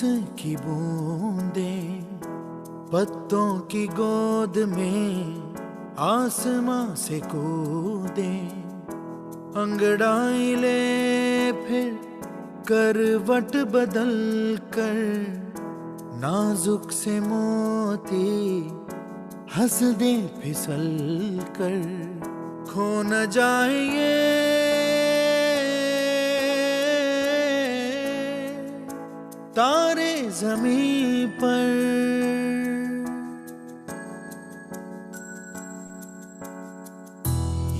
की बूंदें पत्तों की गोद में आसमां से कूदे, अंगड़ाई ले फिर करवट बदल कर, नाजुक से मोती हंस दे फिसल कर, खो न जाए ये तारे ज़मीं पर।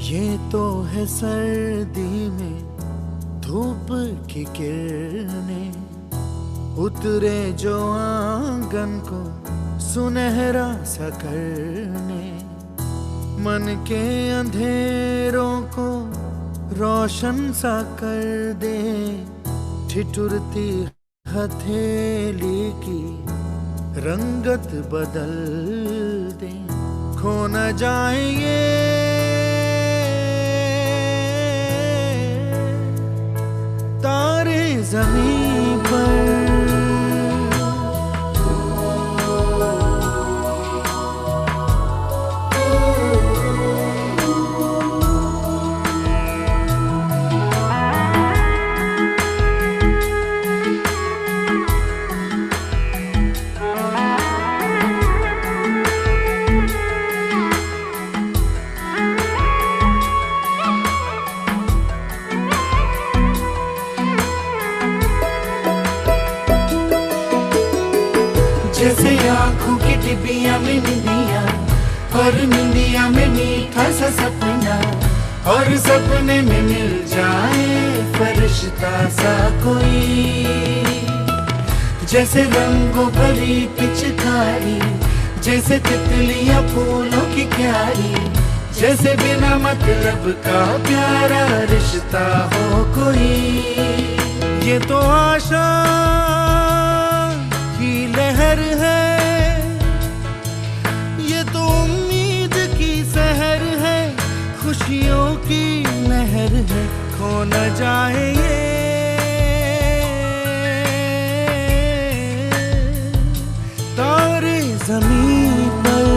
ये तो है सर्दी में धूप की किरणें, उतरे जो आंगन को सुनहरा सा करने, मन के अंधेरों को रोशन सा कर दे, ठिठुरती हथेली की रंगत बदल दे, खो न जाए ये तारे ज़मीं पर। जैसे आँखों की डिबिया में निंदिया, और निंदिया में मीठा सा सपना, और सपने में मिल जाए फरिश्ता सा कोई। जैसे रंगों भरी पिचकारी, जैसे तितलियां फूलों की क्यारी, जैसे बिना मतलब का प्यारा रिश्ता हो कोई। ये तो आशा की लहर है, ये तो उम्मीद की सहर है, खुशियों की लहर है, खो न जाए ये तारे ज़मीं पर।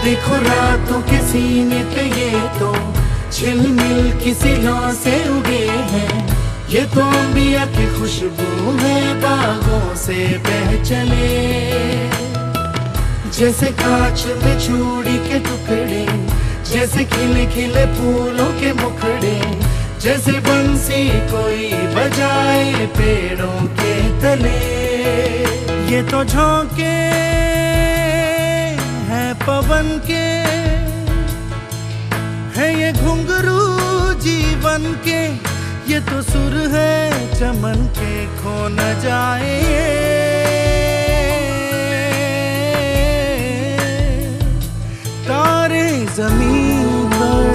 देखो रातों के सीने पे ये तो झिलमिल की सिलों से उगे हैं, ये तो अंबिया की खुशबू है बागों से बह चले। जैसे कांच में चूड़ी के टुकड़े, जैसे खिले खिले फूलों के मुखड़े, जैसे बंसी कोई बजाए पेड़ों के तले। ये तो झोंके पवन के है, ये घुंघरू जीवन के, ये तो सुर है चमन के, खो न जाए तारे ज़मीं पर।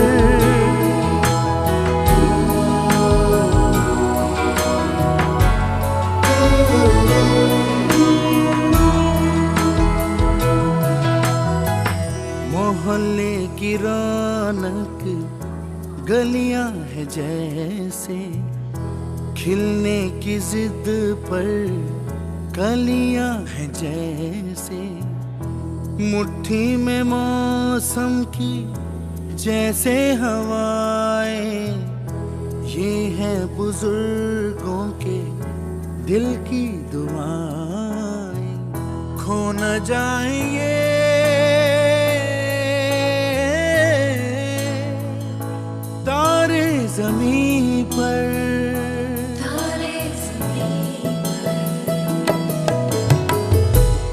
मोहल्ले की रौनक गलियां है जैसे, खिलने की जिद पर कलियां है जैसे, मुट्ठी में मौसम की जैसे हवाएं, ये है बुजुर्गों के दिल की दुआएं, खो न जाए ये तारे ज़मीं पर।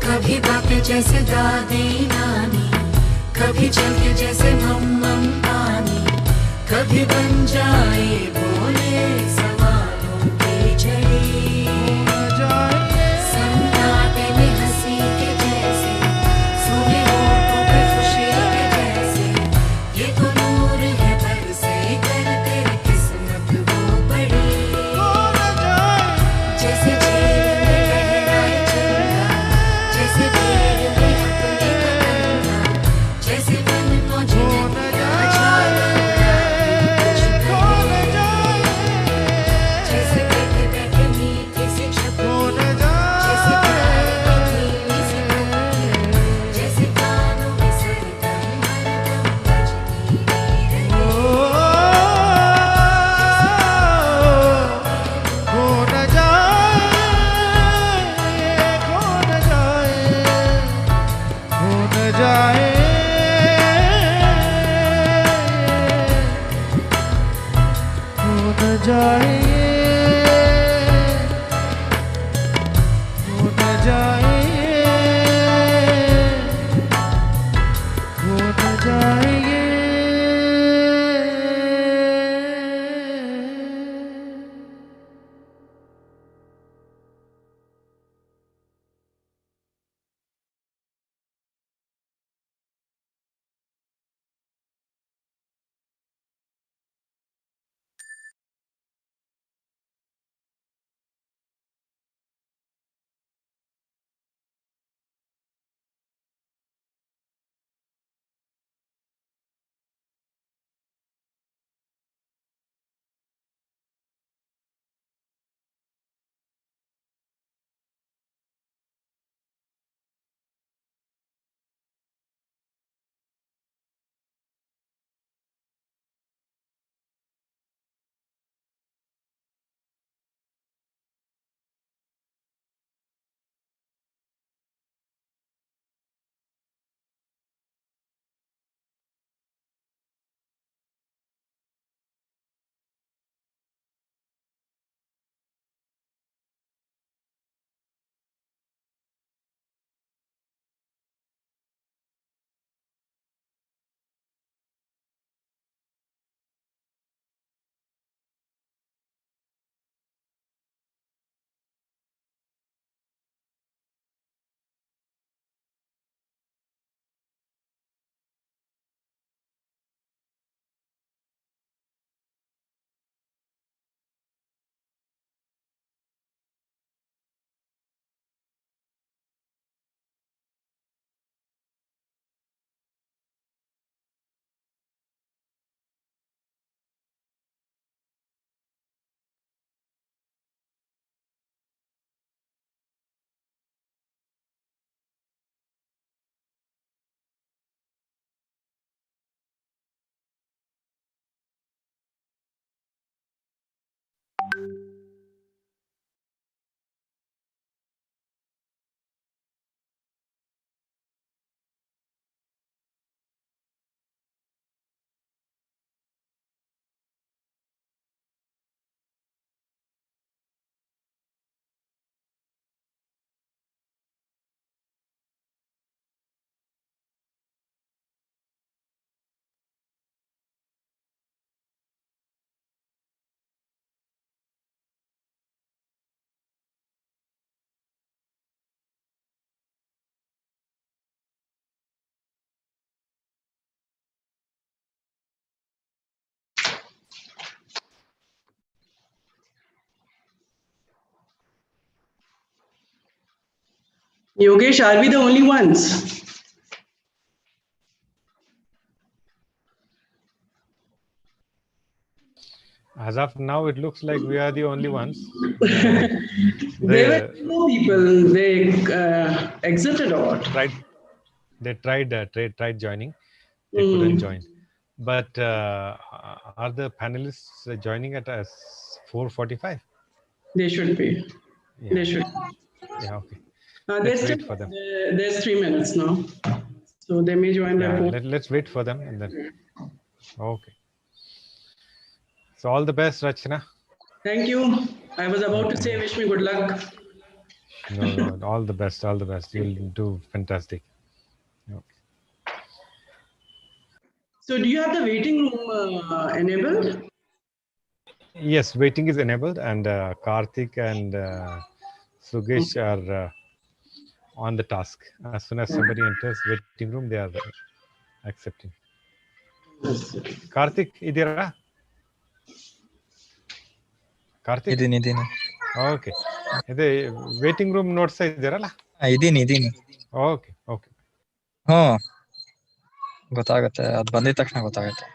कभी बातें जैसे दादी नानी, कभी चलके जैसे हम पानी, कभी बन जाए बोले सवालों की झड़ी। सन्नाटे में हंसी के जैसे, सूखे होठों पे खुशी के जैसे, ये तो नूर है बरसे कर तेरी किस्मत वो बड़ी। जैसे झील में लहराए चंदा, जैसे भीड़ में अपने कदम, जैसे मन मुझे जैसे बैठे बैठे मीठी सी छपकी, जैसे प्यारी मीठी सी धमकी, जैसे कानों में सरगम हरदम बजती रहे। खो न जाए, खो न जाए, खो न जाए, खो न जाए। Yogesh, are we the only ones? As of now, it looks like we are the only ones. There were more people. They exited or what? They tried joining. They couldn't join. But are the panelists joining at 4:45? They should be. Yeah. They should. Yeah. Okay. Let's wait for them. There's 3 minutes now, so they may join their phone. Let's wait for them and then. Okay. So all the best, Rachna. Thank you. I was about to say, wish me good luck. No, all the best. All the best. You'll do fantastic. Okay. So do you have the waiting room enabled? Yes, waiting is enabled, and Karthik and Sugesh are on the task. As soon as somebody enters waiting room, they are accepting. Karthik, idira? Karthik? ಇದೀನಿ Okay. Ide waiting room ನೋಡ್ತಾ ಇದ್ದೀರಲ್ಲ? ಇದೀನಿ Okay, okay. ಗೊತ್ತಾಗತ್ತೆ, ಅದು ಬಂದಿದ ತಕ್ಷಣ ಗೊತ್ತಾಗತ್ತೆ.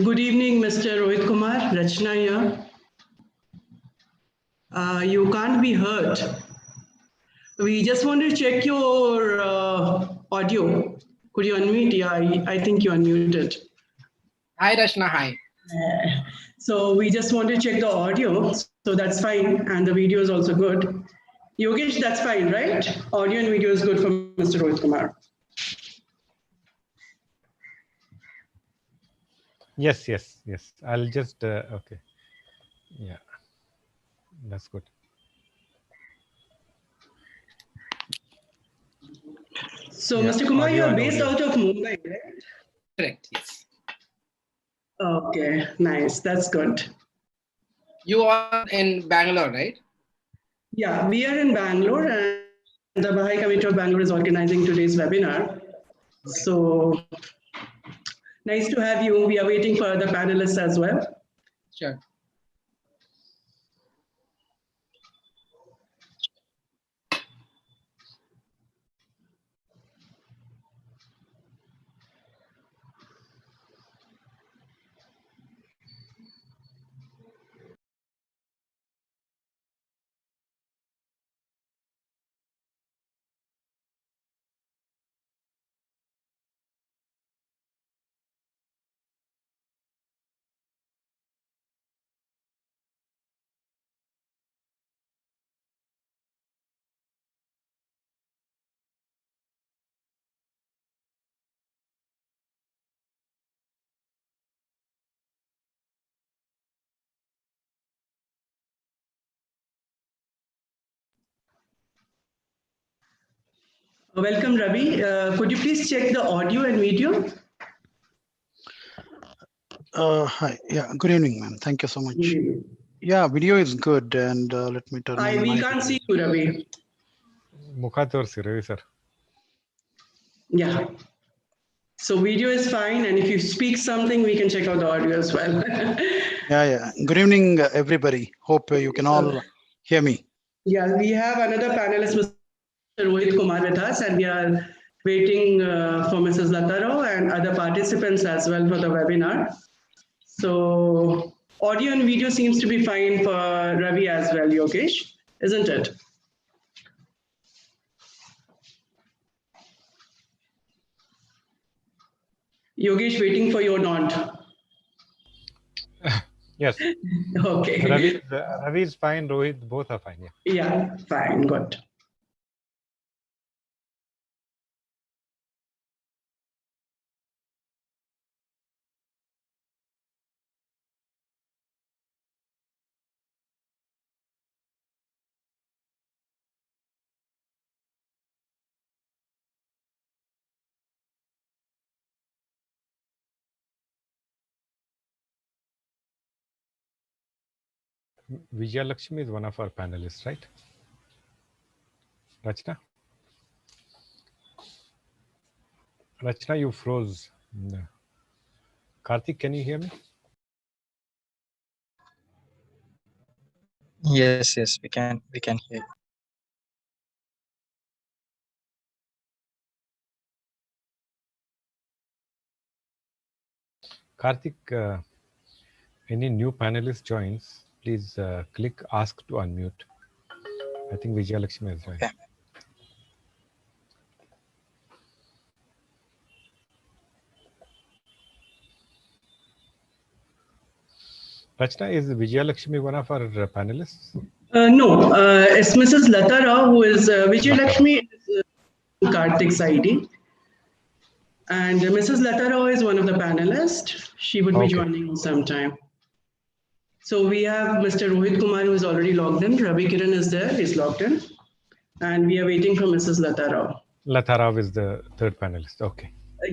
Good evening, Mr. Rohit Kumar. Rachna here. You can't be heard. We just want to check your audio. Could you unmute? Yeah, I think you unmuted. Hi, Rachna. Hi. So we just want to check the audio. So that's fine. And the video is also good. Yogesh, that's fine, right? Audio and video is good for Mr. Rohit Kumar. Yes, yes, yes. I'll just, okay. Yeah, that's good. So, Yeah, Mr. Kumar, you audio are and based audio. out of Mumbai, right? Correct. Yes. Okay, nice. That's good. You are in Bangalore, right? Yeah, we are in Bangalore, and the Baha'i Community of Bengaluru is organizing today's webinar. So nice to have you. We are waiting for the panelists as well. Sure. Welcome, Ravi. Could you please check the audio and video? Hi. Yeah. Good evening, ma'am. Thank you so much. Yeah, video is good, and let me turn on We mic. can't see you, Ravi. ಮುಖ ತೋರಿಸಿ Ravi sir. Yeah. So video is fine, and if you speak something, we can check out the audio as well. Yeah. Good evening, everybody. Hope you can all hear me. Yeah, we have another panelist, Mr. Rohit Kumar, with us, and we are waiting for Mrs. Lata Rao and other participants as well for the webinar. So audio and video seems to be fine for Ravi as well, Yogesh, isn't it? Yogesh, waiting for your nod. Yes. Okay. Ravi is fine. Rohit, both are fine. Yeah. Yeah, fine, good. Vijaya Lakshmi is one of our panelists, right? Rachna? Rachna, you froze. No. Karthik, can you hear me? Yes, we can hear. Karthik, any new panelist joins, please click ask to unmute. I think Vijaya Lakshmi has joined. Okay. Rachna, is Vijaya Lakshmi one of our panelists? No, it's Mrs. Lata Rao, who is Vijay Lakshmi is Karthik's ID. And Mrs. Lata Rao is one of the panelists. She would be joining sometime. So we have Mr. Rohit Kumar, who is already logged in. Ravi Kiran is there, he's logged in. And we are waiting for Mrs. Lata Rao. Lata Rao is the third panelist. Okay.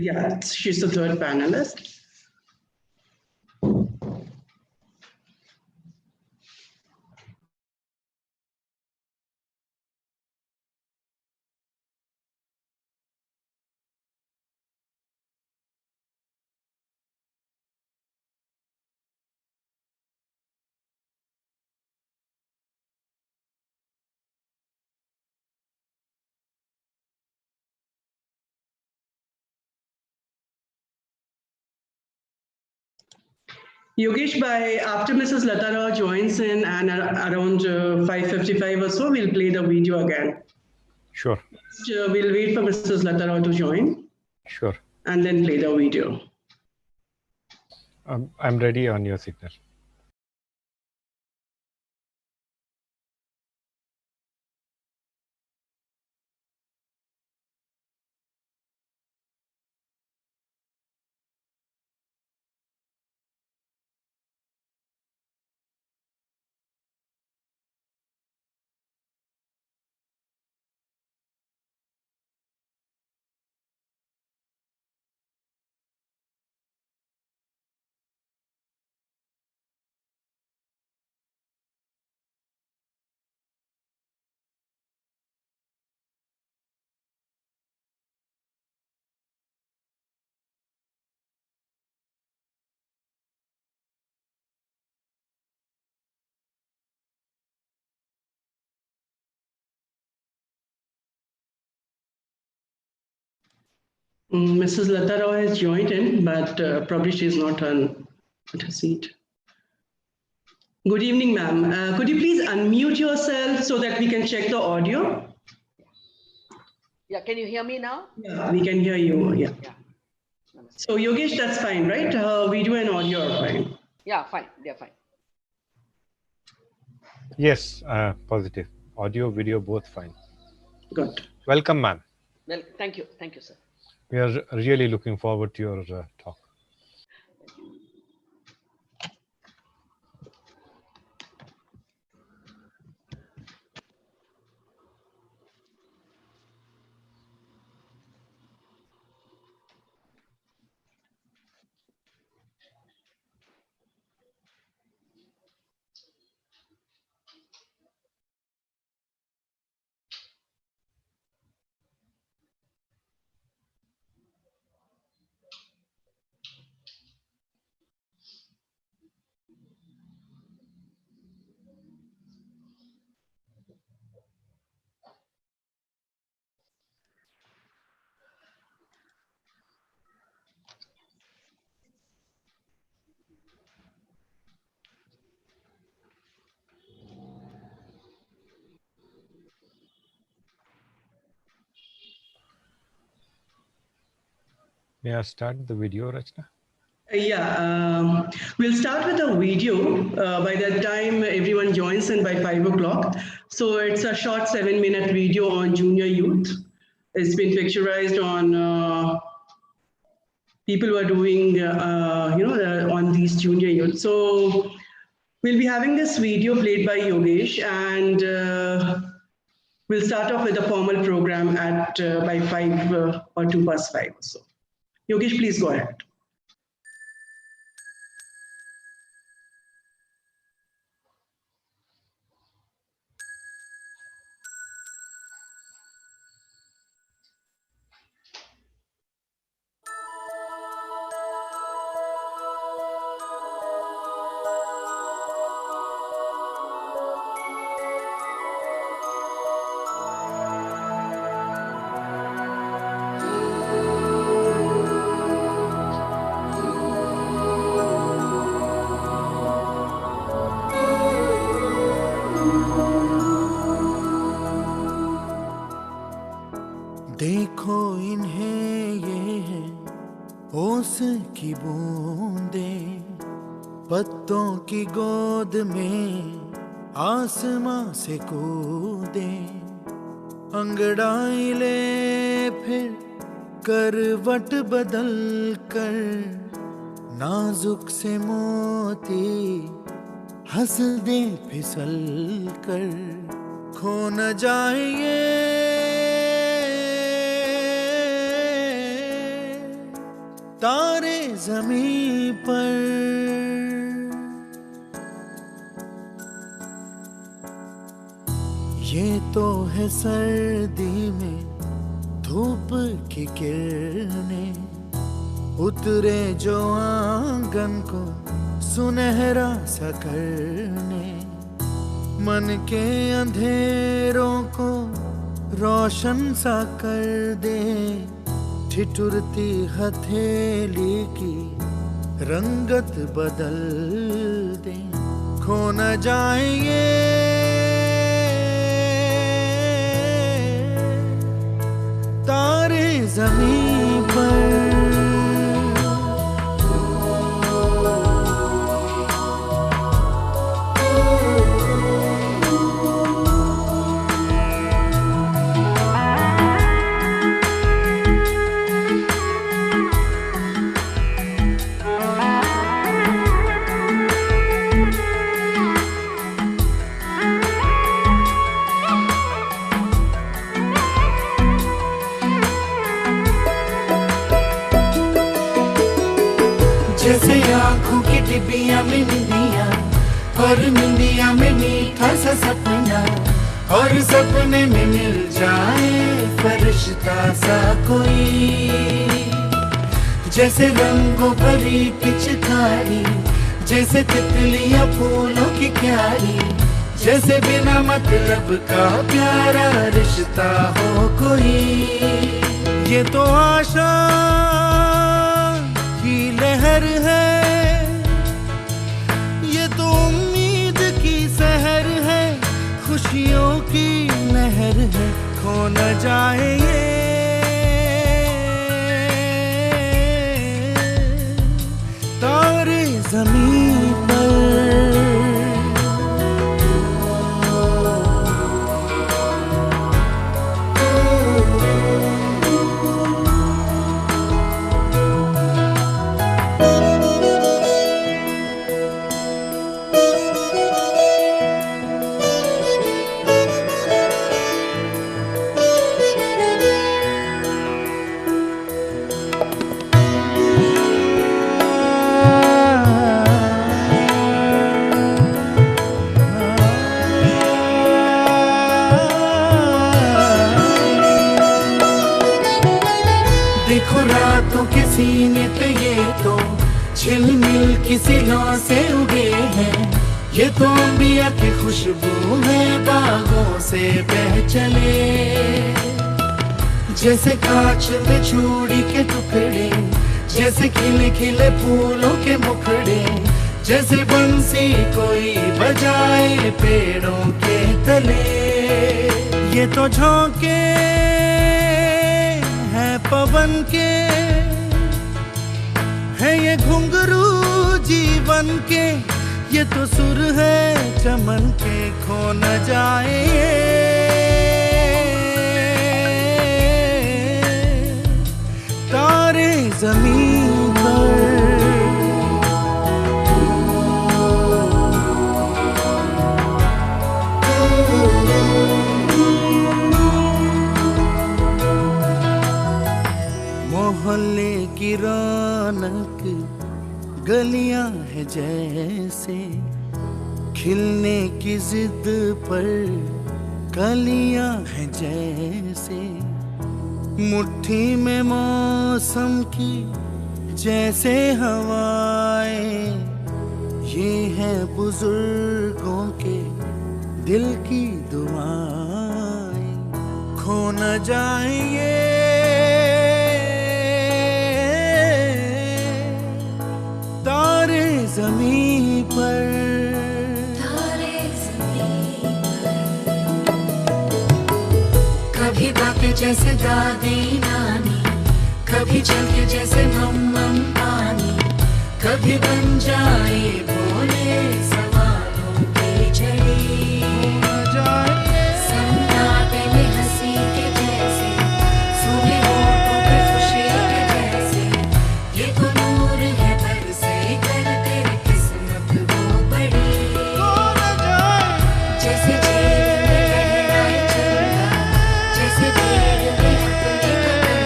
Yeah, she's the third panelist. Yogesh, after Mrs. Lata Rao joins in and around 5:55 or so, we'll play the video again. Sure. We'll wait for Mrs. Lata Rao to join. Sure. And then play the video. I'm ready on your signal. Mrs. Lata Rao has joined in, but probably she's not on her seat. Good evening, ma'am. Could you please unmute yourself so that we can check the audio? Yeah, can you hear me now? Yeah, we can hear you. Yeah. So Yogesh, that's fine, right? Video and audio are fine. Yeah, fine. They're fine. Yes, positive. Audio, video, both fine. Good. Welcome, ma'am. Well, thank you. Thank you, sir. We are really looking forward to your talk. May I start the video, Rachna? Yeah, we'll start with a video. By that time, everyone joins in by 5 o'clock. So it's a short 7-minute video on junior youth. It's been picturized on people who are doing, on these junior youth. So we'll be having this video played by Yogesh, and we'll start off with a formal program at by 5 or 2 past 5. So Yogesh, please go ahead. देखो इन्हें ये है ओस की बूंदें, पत्तों की गोद में आसमां से कूदे, अंगड़ाई ले फिर करवट बदल कर, नाजुक से मोती हंस दे फिसल कर, खो न जाए ये तारे ज़मीं पर। ये तो है सर्दी में धूप की किरणें, उतरे जो आंगन को सुनहरा सा करने, मन के अंधेरों को रोशन सा कर दे, ठिठुरती हथेली की रंगत बदल दे, खो न जाए ये तारे ज़मीं पर। जैसे आँखों की डिबिया में निंदिया, और निंदिया में मीठा सा सपना, और सपने में मिल जाए फरिश्ता सा कोई, जैसे रंगों भरी पिचकारी, जैसे तितलियां फूलों की क्यारी, जैसे बिना मतलब का प्यारा रिश्ता हो कोई। ये तो आशा की लहर है, ये तो उम्मीद की सहर है, खुशियों की लहर है, खो न जाए ये तारे ज़मीं पर। देखो रातों के सीने पे ये तो झिलमिल किसी लौ से उगे हैं, ये तो अंबिया की खुशबू है बागों से बह चले, जैसे कांच में चूड़ी के टुकड़े, जैसे खिले खिले फूलों के मुखड़े, जैसे बंसी कोई बजाए पेड़ों के तले। ये तो झोंके हैं पवन के, ये घुंघरू जीवन के, ये तो सुर है चमन के, खो न जाए तारे जमीन पर। मोहल्ले की रौनक गलियां है जैसे, खिलने की जिद पर कलियां है जैसे, मुट्ठी में मौसम की जैसे हवाएं, ये है बुजुर्गों के दिल की दुआएं, खो न जाए ये तारे ज़मीं पर। कभी बातें जैसे दादी नानी, कभी चलके जैसे मम्मम पानी, कभी बन जाए बोले सवालों की झड़ी, सन्नाटे में हंसी के जैसे, सूखे होठों पे खुशी के जैसे, ये तो नूर है बरसे कर तेरी किस्मत वो बड़ी, जैसे झील में लहराए चंदा, जैसे भीड़ में अपनी कदम,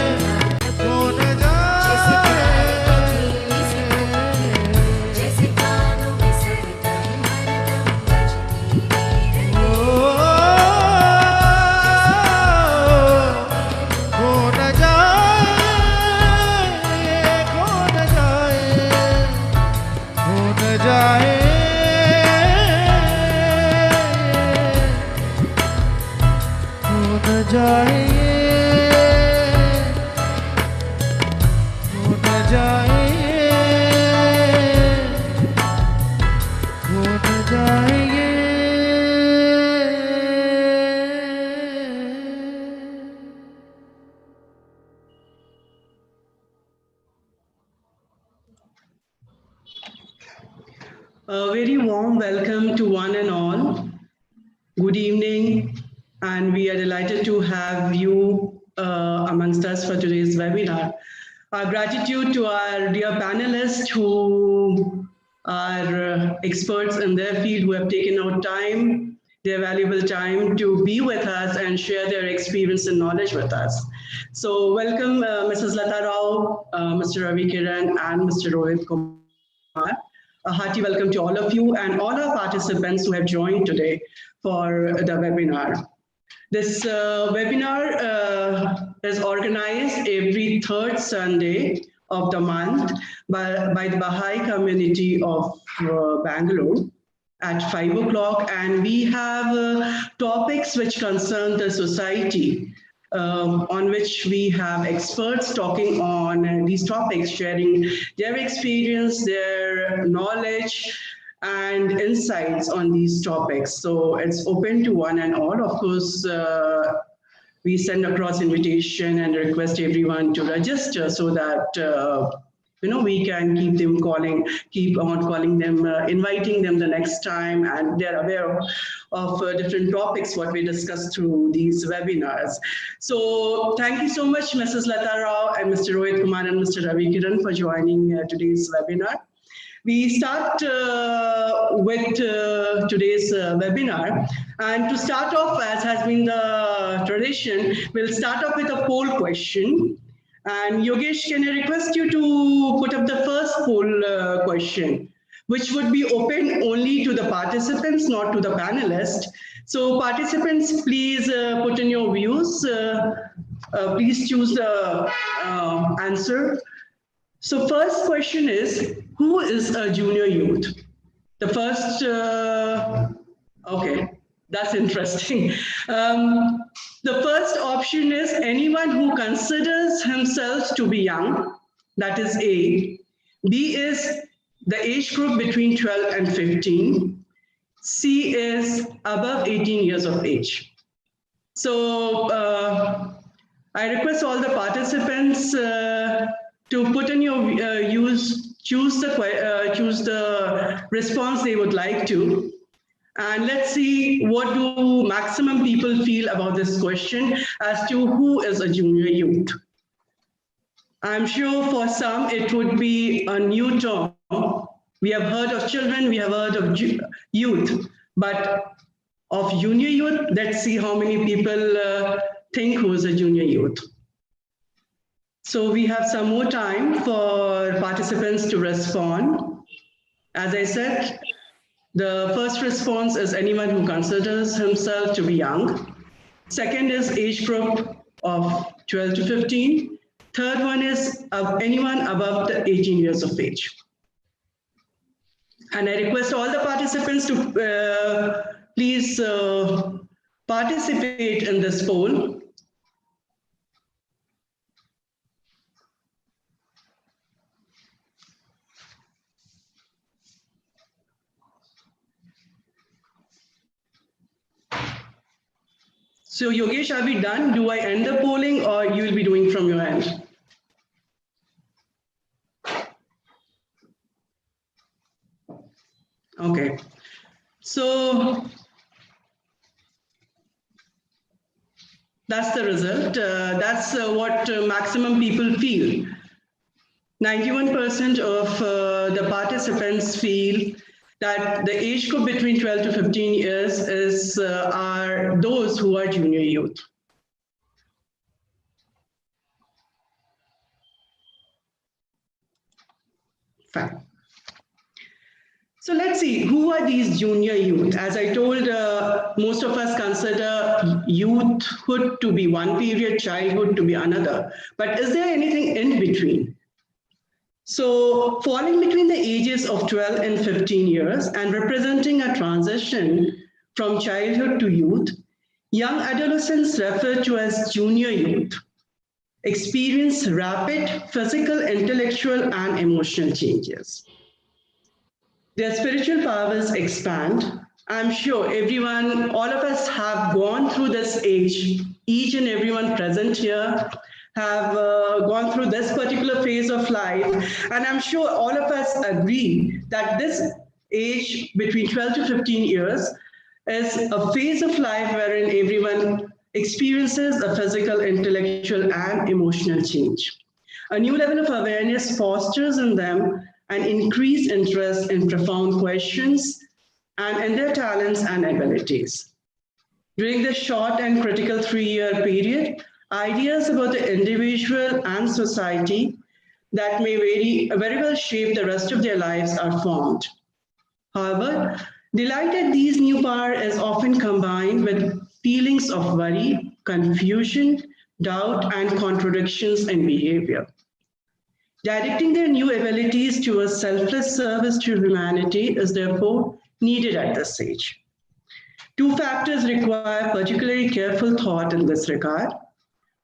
जैसे प्यार की धीमी सी धड़कन, जैसे कानों में सरगम हरदम बजती रहे। खो न जाए, खो न जाए, खो न जाए, खो न जाए, खो न जाए, खो न जाएंगे। A very warm welcome to one and all. Good evening, and we are delighted to have you amongst us for today's webinar. Our gratitude to our dear panelists who are experts in their field, who have taken out time, their valuable time to be with us and share their experience and knowledge with us. So welcome Mrs. Lata Rao, Mr. Ravi Kiran, and Mr. Rohit Kumar. A hearty welcome to all of you and all our participants who have joined today for the webinar. This webinar is organized every third Sunday of the month by the Baha'i Community of Bengaluru at 5 o'clock, and we have topics which concern the society, on which we have experts talking on these topics, sharing their experience, their knowledge, and insights on these topics. So it's open to one and all. Of course, we send across invitation and request everyone to register so that we can keep on calling them, inviting them the next time, and they're aware of different topics what we discuss through these webinars. So thank you so much, Mrs. Lata Rao and Mr. Rohit Kumar and Mr. Ravi Kiran for joining today's webinar. We start with today's webinar, and to start off, as has been the tradition, we'll start off with a poll question. And Yogesh, can I request you to put up the first poll question, which would be open only to the participants, not to the panelists. So participants, please put in your views. Please choose the answer. So first question is, who is a junior youth? The first, okay, that's interesting. The first option is anyone who considers himself to be young, that is A. B is the age group between 12 and 15. C is above 18 years of age. So I request all the participants to put in your choose the response they would like to. And let's see what do maximum people feel about this question as to who is a junior youth. I'm sure for some it would be a new term. We have heard of children, we have heard of youth, but of junior youth, let's see how many people think who is a junior youth. So we have some more time for participants to respond. As I said, the first response is anyone who considers himself to be young. Second is age group of 12 to 15. Third one is anyone above the 18 years of age. And I request all the participants to please participate in this poll. So Yogesh, are we done? Do I end the polling or you will be doing from your end? Okay, so that's the result. That's what maximum people feel. 91% of the participants feel that the age group between 12 to 15 years are those who are junior youth. Fine. So let's see, who are these junior youth? As I told, most of us consider youthhood to be one period, childhood to be another. But is there anything in between? So falling between the ages of 12 and 15 years and representing a transition from childhood to youth, young adolescents referred to as junior youth experience rapid physical, intellectual, and emotional changes. Their spiritual powers expand. I'm sure everyone, all of us have gone through this age. Each and everyone present here have gone through this particular phase of life. And I'm sure all of us agree that this age between 12 to 15 years is a phase of life wherein everyone experiences a physical, intellectual, and emotional change. A new level of awareness fosters in them an increased interest in profound questions and in their talents and abilities. During this short and critical 3-year period, ideas about the individual and society that may very well shape the rest of their lives are formed. However, delight at these new power is often combined with feelings of worry, confusion, doubt, and contradictions in behavior. Directing their new abilities to a selfless service to humanity is therefore needed at this stage. Two factors require particularly careful thought in this regard.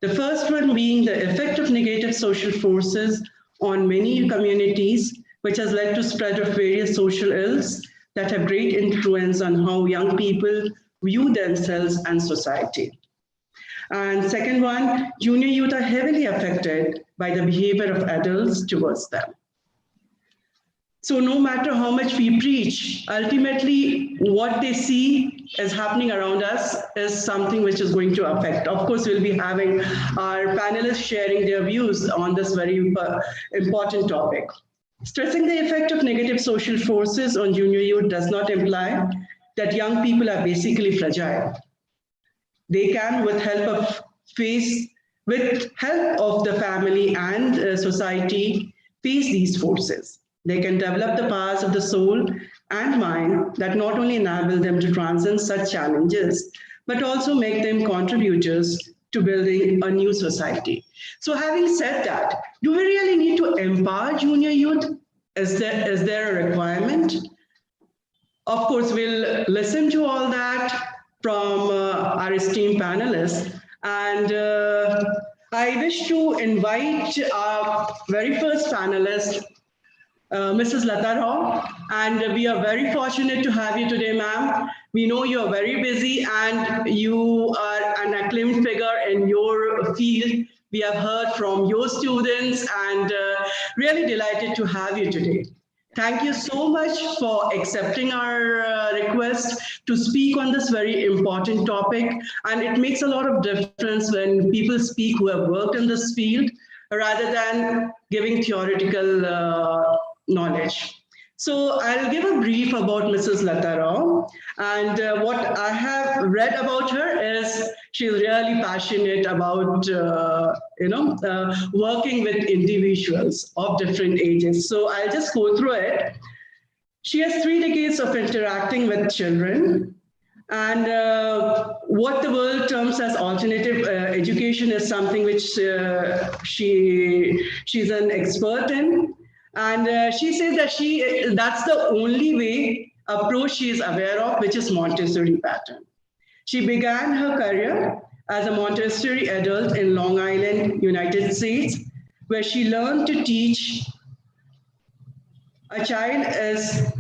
The first one being the effect of negative social forces on many communities, which has led to spread of various social ills that have great influence on how young people view themselves and society. And second one, junior youth are heavily affected by the behavior of adults towards them. So no matter how much we preach, ultimately what they see is happening around us is something which is going to affect. Of course, we'll be having our panelists sharing their views on this very important topic. Stressing the effect of negative social forces on junior youth does not imply that young people are basically fragile. They can, with help of the family and society, face these forces. They can develop the powers of the soul and mind that not only enable them to transcend such challenges, but also make them contributors to building a new society. So having said that, do we really need to empower junior youth? Is there a requirement? Of course, we'll listen to all that from our esteemed panelists. And I wish to invite our very first panelist, Mrs. Lata Rao, and we are very fortunate to have you today, ma'am. We know you're very busy and you are an acclaimed figure in your field. We have heard from your students and really delighted to have you today. Thank you so much for accepting our request to speak on this very important topic. And it makes a lot of difference when people speak who have worked in this field rather than giving theoretical knowledge. So I'll give a brief about Mrs. Lata Rao. And what I have read about her is she's really passionate about, working with individuals of different ages. So I'll just go through it. She has 3 decades of interacting with children. And what the world terms as alternative education is something which she's an expert in. And she says that that's the only way approach she is aware of, which is Montessori pattern. She began her career as a Montessori adult in Long Island, United States, where she learned to teach a child is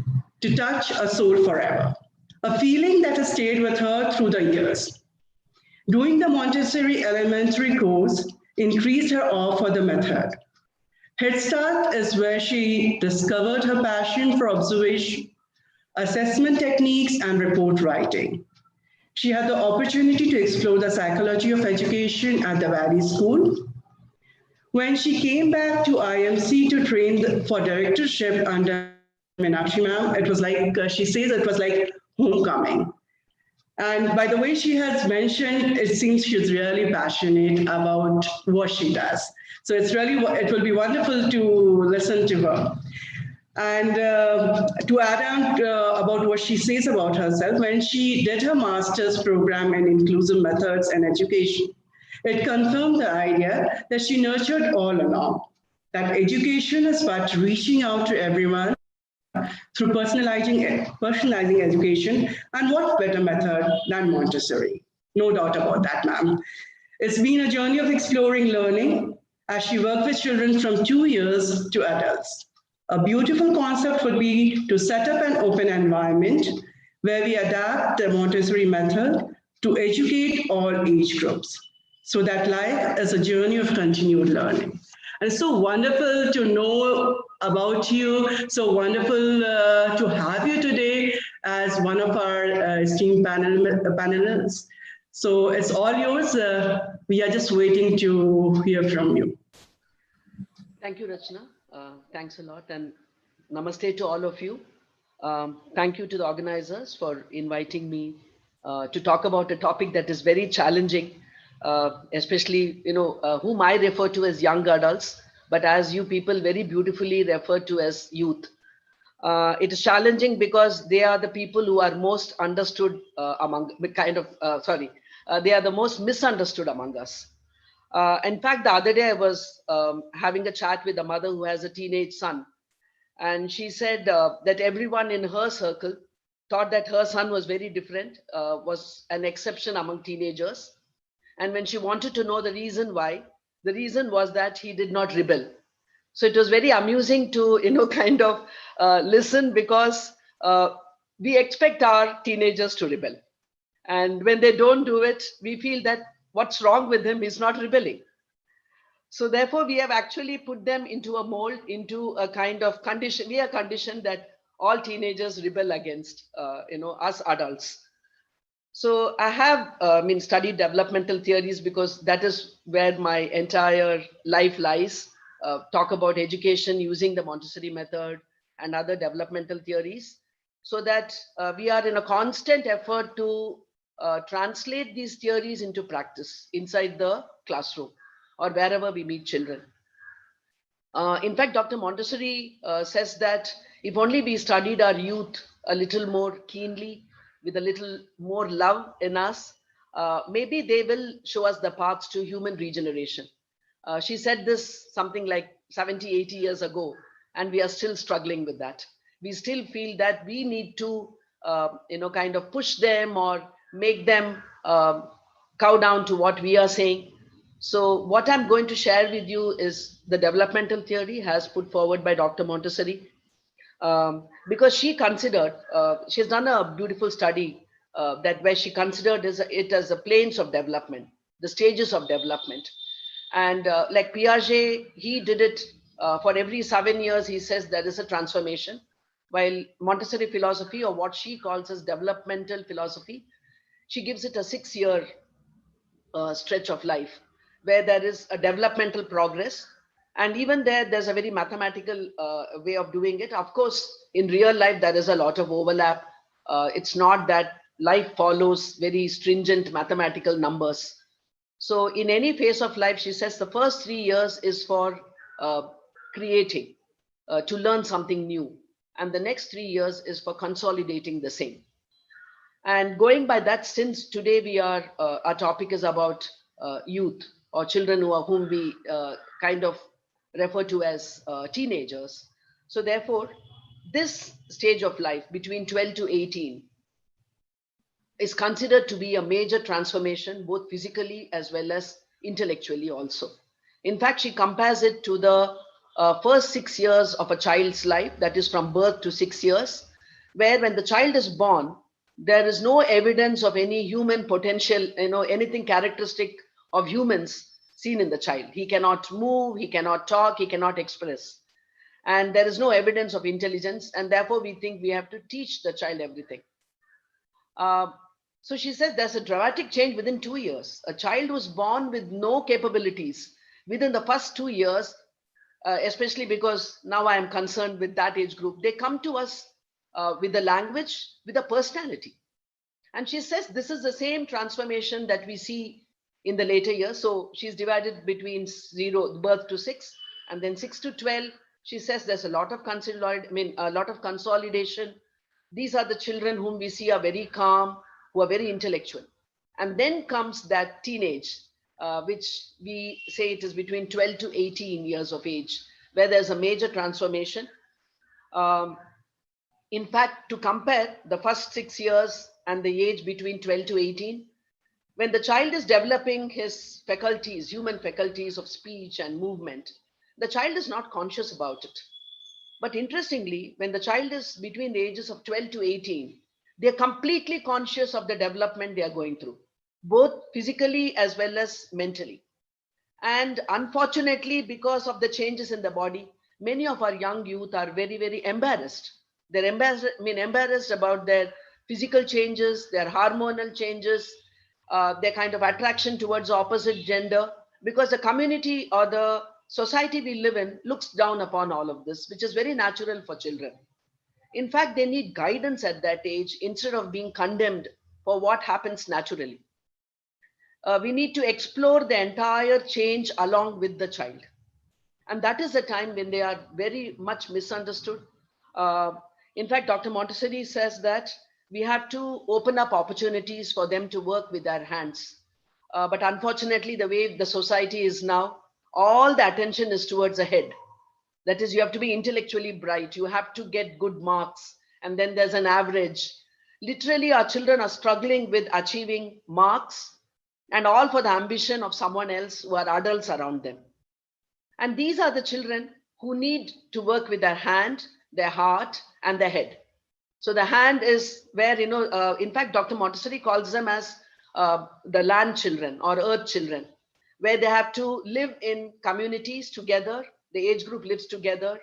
to touch a soul forever, a feeling that has stayed with her through the years. Doing the Montessori elementary course increased her awe for the method. Head Start is where she discovered her passion for observation, assessment techniques, and report writing. She had the opportunity to explore the psychology of education at the Valley School. When she came back to IMC to train for directorship under Meenakshi ma'am, it was like, she says it was like homecoming. And by the way she has mentioned, it seems she's really passionate about what she does. So it will be wonderful to listen to her. And to add on about what she says about herself, when she did her master's program in inclusive methods and education, it confirmed the idea that she nurtured all along, that education is about reaching out to everyone through personalizing education, and what better method than Montessori? No doubt about that, ma'am. It's been a journey of exploring learning as she worked with children from 2 years to adults. A beautiful concept would be to set up an open environment where we adapt the Montessori method to educate all age groups, so that life is a journey of continued learning. And it's so wonderful to know about you, so wonderful to have you today as one of our esteemed panelists. So it's all yours. We are just waiting to hear from you. Thank you, Rachna. Thanks a lot, and namaste to all of you. Thank you to the organizers for inviting me to talk about a topic that is very challenging, especially, whom I refer to as young adults, but as you people very beautifully refer to as youth. It is challenging because they are the people who are most understood they are the most misunderstood among us. In fact, the other day I was having a chat with a mother who has a teenage son, and she said that everyone in her circle thought that her son was very different, was an exception among teenagers. And when she wanted to know the reason why, the reason was that he did not rebel. So it was very amusing to, listen, because we expect our teenagers to rebel. And when they don't do it, we feel that what's wrong with him is not rebelling. So therefore, we have actually put them into a mold, into a kind of condition. We are conditioned that all teenagers rebel against, us adults. So I have studied developmental theories because that is where my entire life lies. Talk about education using the Montessori method and other developmental theories, so that we are in a constant effort to translate these theories into practice inside the classroom or wherever we meet children. In fact, Dr. Montessori says that if only we studied our youth a little more keenly, with a little more love in us, maybe they will show us the paths to human regeneration. She said this something like 70, 80 years ago, and we are still struggling with that. We still feel that we need to, kind of push them or make them cow down to what we are saying. So what I'm going to share with you is the developmental theory as put forward by Dr. Montessori. Because she considered, she's done a beautiful study where she considered it as the planes of development, the stages of development. And like Piaget, he did it For every 7 years, he says there is a transformation. While Montessori philosophy, or what she calls as developmental philosophy, she gives it a 6-year stretch of life where there is a developmental progress. And even there's a very mathematical way of doing it. Of course, in real life, there is a lot of overlap. It's not that life follows very stringent mathematical numbers. So in any phase of life, she says the first 3 years is for creating, to learn something new. And the next 3 years is for consolidating the same. And going by that, since today our topic is about youth or children whom we kind of refer to as teenagers. So therefore, this stage of life between 12 to 18 is considered to be a major transformation, both physically as well as intellectually also. In fact, she compares it to the first 6 years of a child's life, that is from birth to 6 years, where when the child is born, there is no evidence of any human potential, anything characteristic of humans seen in the child. He cannot move, he cannot talk, he cannot express. And there is no evidence of intelligence. And therefore, we think we have to teach the child everything. So she says there's a dramatic change within 2 years. A child was born with no capabilities within the first 2 years, especially because now I am concerned with that age group. They come to us with the language, with a personality. And she says this is the same transformation that we see in the later years. So she's divided between birth to 6, and then 6 to 12. She says there's a lot of consolidation. These are the children whom we see are very calm, who are very intellectual. And then comes that teenage, which we say it is between 12 to 18 years of age, where there's a major transformation. In fact, to compare the first 6 years and the age between 12 to 18, when the child is developing his faculties, human faculties of speech and movement, the child is not conscious about it. But interestingly, when the child is between the ages of 12 to 18, they're completely conscious of the development they are going through, both physically as well as mentally. And unfortunately, because of the changes in the body, many of our young youth are very, very embarrassed. They're embarrassed about their physical changes, their hormonal changes, their kind of attraction towards opposite gender, because the community or the society we live in looks down upon all of this, which is very natural for children. In fact, they need guidance at that age instead of being condemned for what happens naturally. We need to explore the entire change along with the child. And that is the time when they are very much misunderstood. In fact, Dr. Montessori says that we have to open up opportunities for them to work with their hands. But unfortunately, the way the society is now, all the attention is towards the head. That is, you have to be intellectually bright. You have to get good marks. And then there's an average. Literally, our children are struggling with achieving marks, and all for the ambition of someone else who are adults around them. And these are the children who need to work with their hand, their heart, and their head. So the hand is where, in fact, Dr. Montessori calls them as the land children or earth children, where they have to live in communities together. The age group lives together,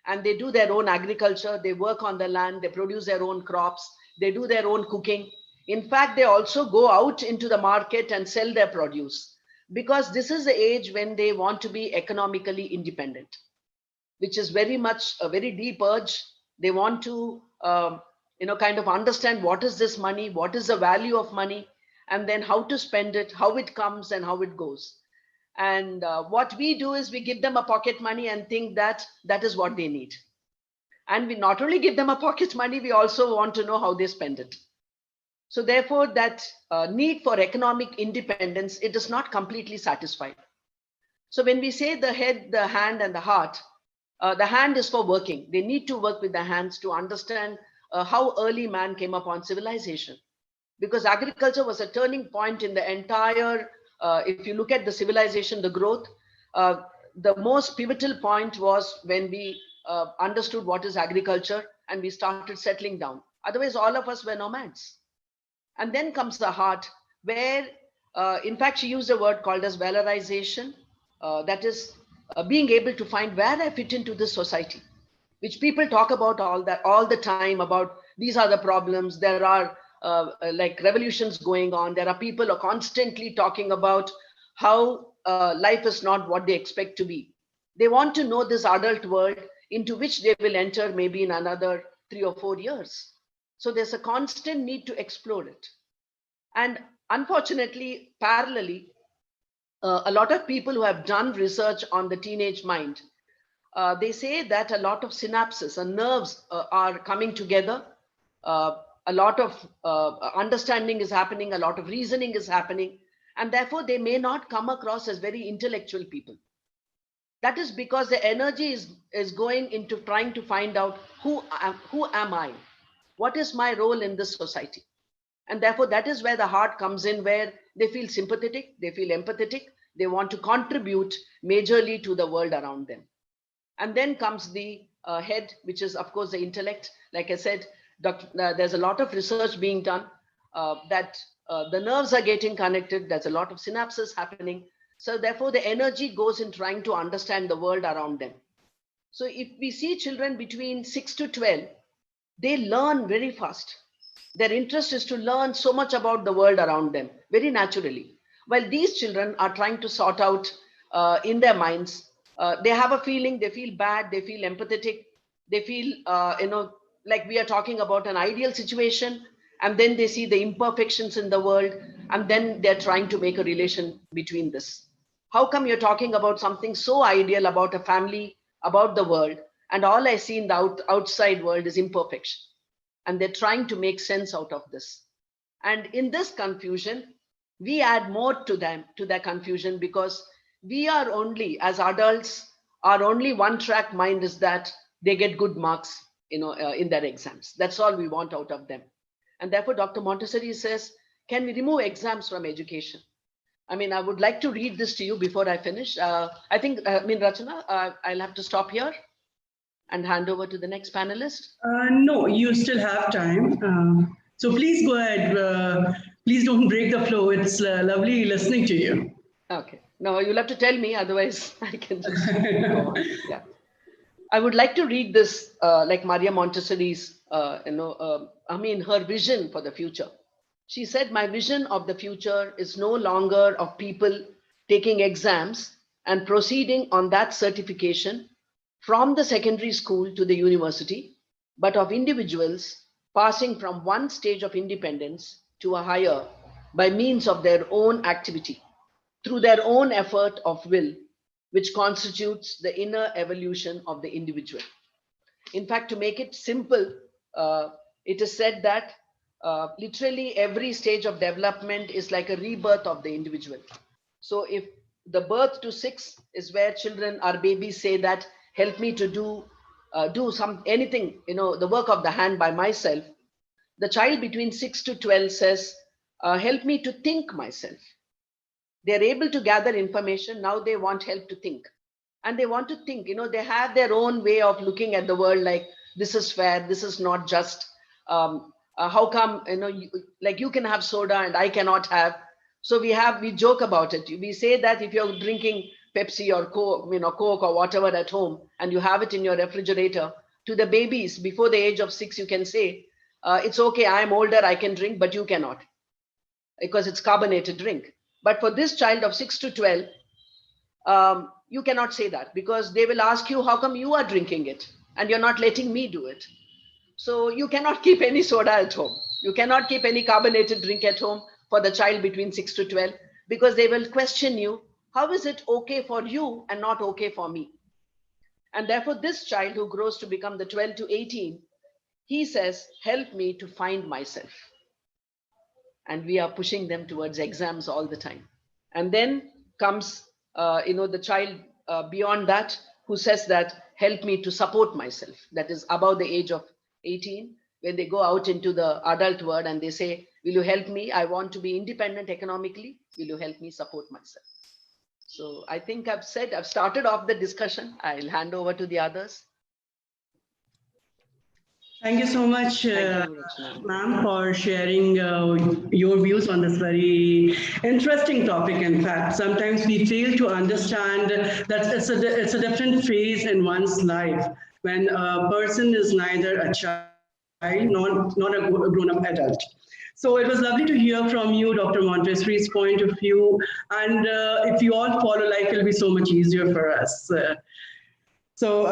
and they do their own agriculture. They work on the land. They produce their own crops. They do their own cooking. In fact, they also go out into the market and sell their produce, because this is the age when they want to be economically independent, which is very much a very deep urge. They want to, kind of understand what is this money, what is the value of money, and then how to spend it, how it comes and how it goes. And what we do is we give them a pocket money and think that that is what they need. And we not only give them a pocket money, we also want to know how they spend it. So therefore, that need for economic independence, it is not completely satisfied. So when we say the head, the hand, and the heart, the hand is for working. They need to work with the hands to understand how early man came upon civilization. Because agriculture was a turning point in the entire, if you look at the civilization, the growth, the most pivotal point was when we understood what is agriculture and we started settling down. Otherwise, all of us were nomads. And then comes the heart, where, in fact, she used a word called as valorization. That is, being able to find where I fit into this society, which people talk about all the time about these are the problems. There are like revolutions going on. There are people are constantly talking about how life is not what they expect to be. They want to know this adult world into which they will enter maybe in another 3 or 4 years. So there's a constant need to explore it. And unfortunately, parallelly, a lot of people who have done research on the teenage mind, they say that a lot of synapses and nerves are coming together. A lot of understanding is happening, a lot of reasoning is happening, and therefore they may not come across as very intellectual people. That is because the energy is going into trying to find out who am I? What is my role in this society? And therefore, that is where the heart comes in, where they feel sympathetic, they feel empathetic, they want to contribute majorly to the world around them. And then comes the head, which is, of course, the intellect. Like I said, there's a lot of research being done that the nerves are getting connected. There's a lot of synapses happening. So therefore, the energy goes in trying to understand the world around them. So if we see children between 6 to 12, they learn very fast. Their interest is to learn so much about the world around them very naturally. While these children are trying to sort out in their minds, they have a feeling, they feel bad, they feel empathetic, they feel, like we are talking about an ideal situation, and then they see the imperfections in the world, and then they're trying to make a relation between this. How come you're talking about something so ideal about a family, about the world, and all I see in the outside world is imperfection? And they're trying to make sense out of this. And in this confusion, we add more to them, to their confusion, because we are only, as adults, our only one-track mind is that they get good marks, in their exams. That's all we want out of them. And therefore, Dr. Montessori says, can we remove exams from education? I mean, I would like to read this to you before I finish. I think, Rachana, I'll have to stop here and hand over to the next panelist. No, you still have time. So please go ahead. Please don't break the flow. It's lovely listening to you. Okay. No, you'll have to tell me, otherwise I can just go on. Yeah. I would like to read this, like Maria Montessori's, her vision for the future. She said, my vision of the future is no longer of people taking exams and proceeding on that certification from the secondary school to the university, but of individuals passing from one stage of independence to a higher by means of their own activity, through their own effort of will, which constitutes the inner evolution of the individual. In fact, to make it simple, it is said that literally every stage of development is like a rebirth of the individual. So if the birth to 6 is where children or babies say that, help me to do anything, the work of the hand by myself. The child between 6 to 12 says, help me to think myself. They're able to gather information. Now they want help to think. And they want to think, they have their own way of looking at the world, like this is fair, this is not just. How come, you can have soda and I cannot have. So we joke about it. We say that if you're drinking Pepsi or Coke or whatever at home, and you have it in your refrigerator, to the babies before the age of 6, you can say, it's okay, I'm older, I can drink, but you cannot, because it's carbonated drink. But for this child of 6 to 12, you cannot say that, because they will ask you, how come you are drinking it and you're not letting me do it? So you cannot keep any soda at home. You cannot keep any carbonated drink at home for the child between 6 to 12, because they will question you, how is it okay for you and not okay for me? And therefore, this child who grows to become the 12 to 18, he says, help me to find myself. And we are pushing them towards exams all the time. And then comes, the child beyond that, who says that, help me to support myself. That is above the age of 18, when they go out into the adult world and they say, will you help me? I want to be independent economically. Will you help me support myself? So I think I've started off the discussion. I'll hand over to the others. Thank you so much, Thank you, Rachna. ma'am, for sharing your views on this very interesting topic. In fact, sometimes we fail to understand that it's a different phase in one's life when a person is neither a child not a grown-up adult. So it was lovely to hear from you, Dr. Montessori's point of view. And if you all follow, life will be so much easier for us. So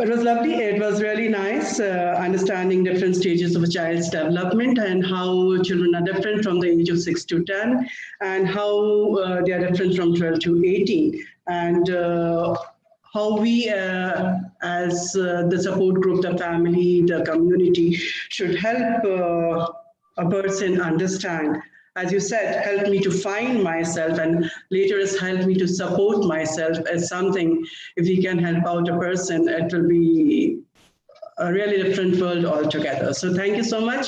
it was lovely. It was really nice understanding different stages of a child's development and how children are different from the age of 6 to 10 and how they are different from 12 to 18. And how we as the support group, the family, the community should help a person understand. As you said, help me to find myself, and later is help me to support myself as something. If we can help out a person, it will be a really different world altogether. So thank you so much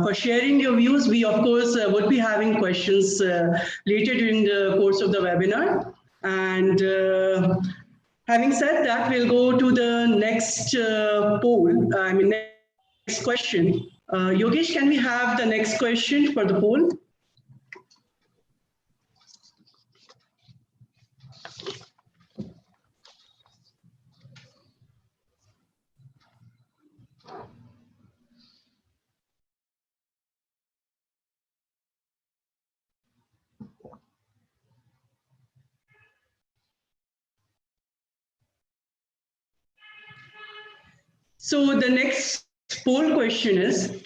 for sharing your views. We, of course, would be having questions later during the course of the webinar. And having said that, we'll go to the next next question. Yogesh, can we have the next question for the poll? So the next poll question is,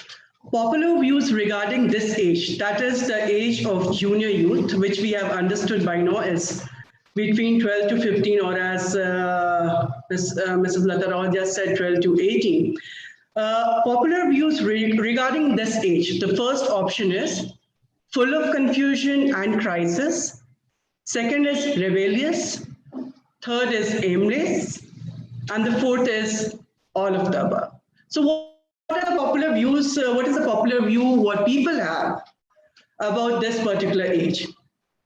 popular views regarding this age, that is the age of junior youth, which we have understood by now is between 12 to 15, or as Mrs. Lata Rao just said, 12 to 18. Popular views regarding this age, the first option is full of confusion and crisis. Second is rebellious. Third is aimless. And the fourth is all of the above. So what are the popular views? What is the popular view what people have about this particular age?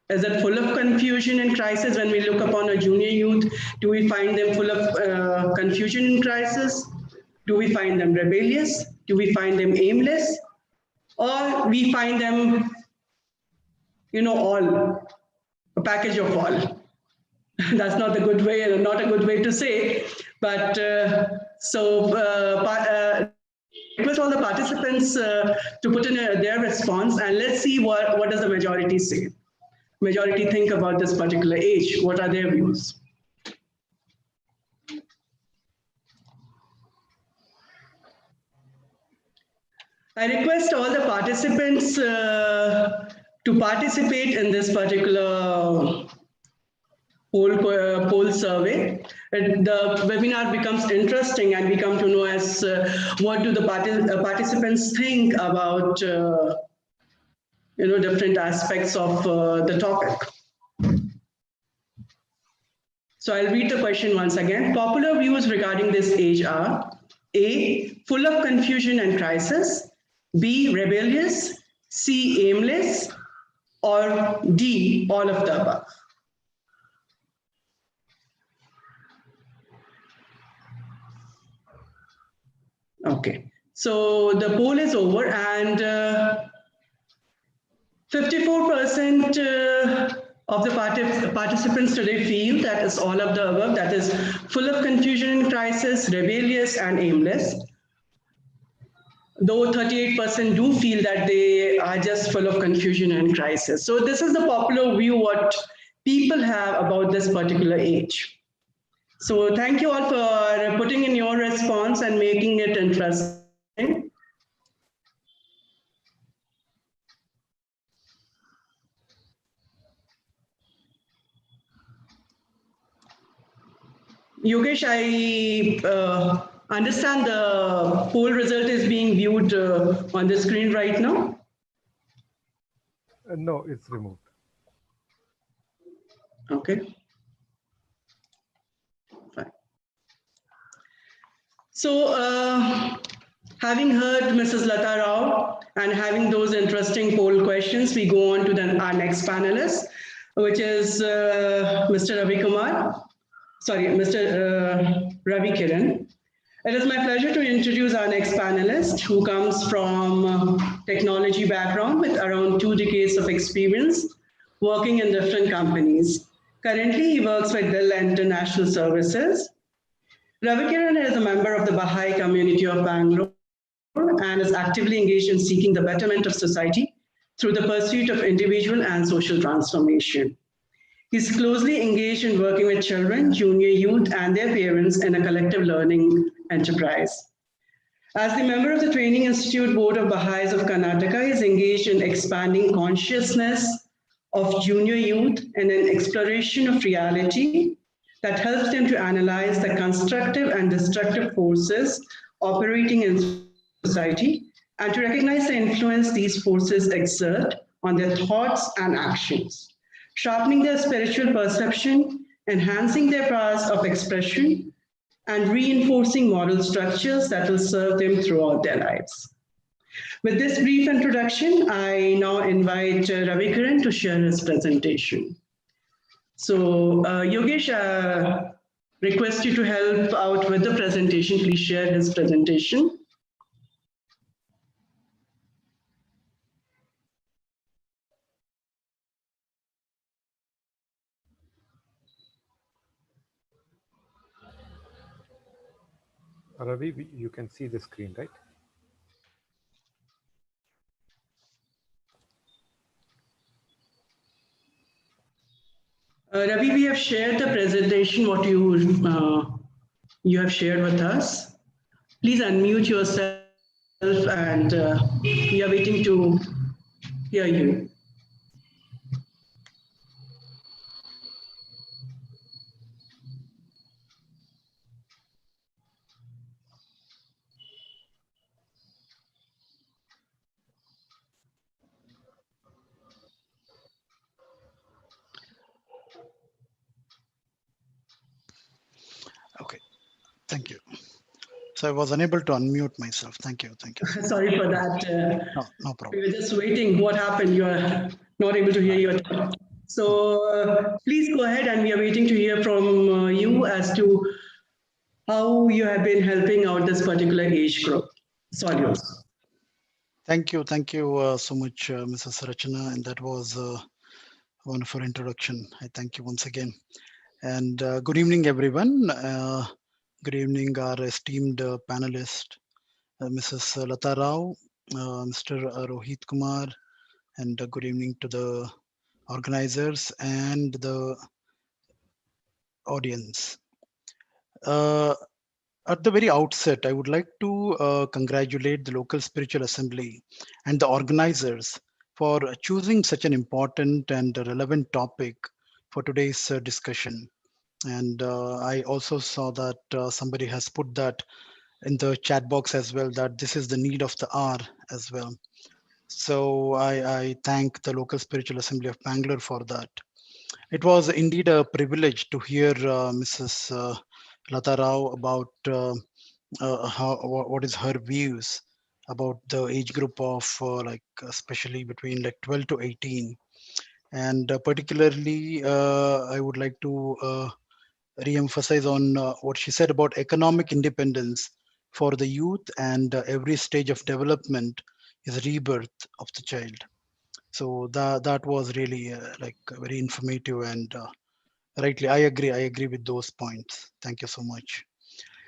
Is it full of confusion and crisis? When we look upon a junior youth, do we find them full of confusion and crisis? Do we find them rebellious? Do we find them aimless? Or we find them, all, a package of all? That's not a good way, not a good way to say, but request all the participants to put in their response, and let's see what does the majority say. Majority think about this particular age. What are their views? I request all the participants to participate in this particular poll survey. The webinar becomes interesting, and we come to know as what do the participants think about different aspects of the topic. So I'll read the question once again. Popular views regarding this age are: A, full of confusion and crisis; B, rebellious; C, aimless; or D, all of the above. Okay, so the poll is over, and 54% of the participants today feel that is all of the above, that is full of confusion and crisis, rebellious and aimless. Though 38% do feel that they are just full of confusion and crisis. So this is the popular view what people have about this particular age. So thank you all for putting in your response and making it interesting. Yogesh, I understand the poll result is being viewed on the screen right now. No, it's removed. Okay. Fine. So, having heard Mrs. Lata Rao and having those interesting poll questions, we go on to our next panelist, which is Mr. Ravi Kiran. It is my pleasure to introduce our next panelist, who comes from technology background with around 2 decades of experience working in different companies. Currently, he works with Dell International Services. Ravikiran is a member of the Baha'i Community of Bengaluru and is actively engaged in seeking the betterment of society through the pursuit of individual and social transformation. He's closely engaged in working with children, junior youth, and their parents in a collective learning enterprise. As the member of the Training Institute Board of Baha'is of Karnataka, he is engaged in expanding consciousness of junior youth and an exploration of reality that helps them to analyze the constructive and destructive forces operating in society and to recognize the influence these forces exert on their thoughts and actions, sharpening their spiritual perception, enhancing their powers of expression, and reinforcing moral structures that will serve them throughout their lives. With this brief introduction, I now invite Ravikiran to share his presentation. So, Yogesh, request you to help out with the presentation. Please share his presentation. Ravi, you can see the screen, right? Ravi, we have shared the presentation, what you have shared with us. Please unmute yourself and we are waiting to hear you. Okay, thank you. So I was unable to unmute myself. Thank you. Sorry for that. No problem. We were just waiting. What happened? You are not able to hear your talk. So please go ahead, and we are waiting to hear from you as to how you have been helping out this particular age group. It's all yours. Thank you so much, Mrs. Rachana, and that was a wonderful introduction. I thank you once again. And good evening, everyone. Good evening, our esteemed panelist, Mrs. Lata Rao, Mr. Rohit Kumar, and good evening to the organizers and the audience. At the very outset, I would like to congratulate the local spiritual assembly and the organizers for choosing such an important and relevant topic for today's discussion. And I also saw that somebody has put that in the chat box as well, that this is the need of the hour as well. So I thank the local spiritual assembly of Bangalore for that. It was indeed a privilege to hear Mrs. Lata Rao about what is her views about the age group of especially between like 12 to 18. And particularly, I would like to re-emphasize on what she said about economic independence for the youth, and every stage of development is rebirth of the child. So that was really very informative, and rightly I agree with those points. Thank you so much.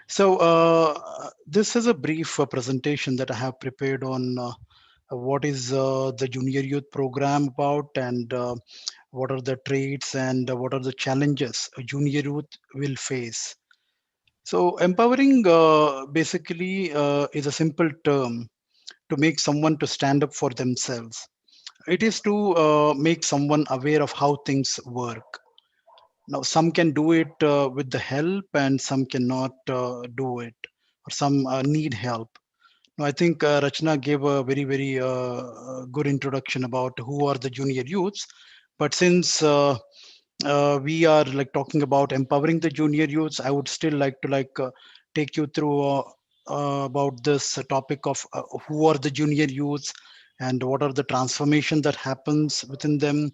So this is a brief presentation that I have prepared on what is the junior youth program about, and what are the traits, and what are the challenges a junior youth will face. So empowering basically is a simple term to make someone to stand up for themselves. It is to make someone aware of how things work. Now, some can do it with the help, and some cannot do it, or some need help. Now, I think Rachna gave a very good introduction about who are the junior youths. But since we are talking about empowering the junior youths, I would still like to take you through about this topic of who are the junior youths, and what are the transformation that happens within them,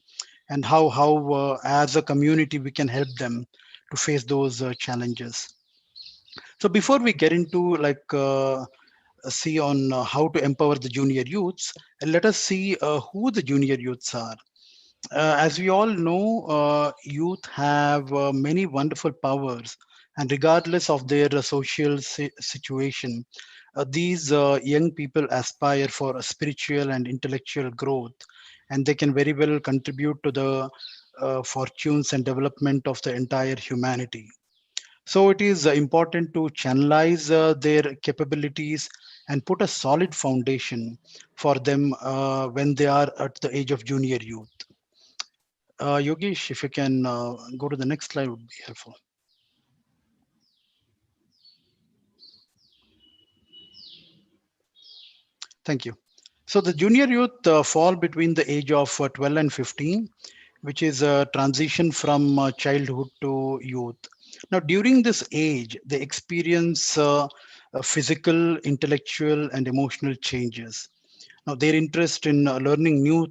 and how as a community we can help them to face those challenges. So before we get into see on how to empower the junior youths, let us see who the junior youths are. As we all know, youth have many wonderful powers, and regardless of their social situation, these young people aspire for a spiritual and intellectual growth, and they can very well contribute to the fortunes and development of the entire humanity. So it is important to channelize their capabilities and put a solid foundation for them when they are at the age of junior youth. Yogesh, if you can go to the next slide, would be helpful. Thank you. So the junior youth fall between the age of 12 and 15, which is a transition from childhood to youth. Now, during this age, they experience physical, intellectual, and emotional changes. Now, their interest in learning new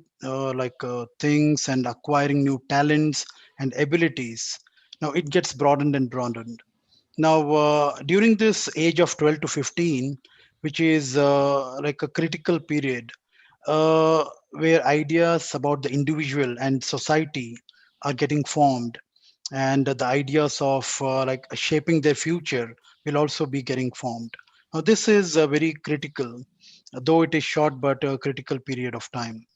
things and acquiring new talents and abilities. Now, it gets broadened and broadened. Now, during this age of 12 to 15, which is like a critical period, where ideas about the individual and society are getting formed, and the ideas of shaping their future will also be getting formed. Now, this is very critical, though it is short, but a critical period of time.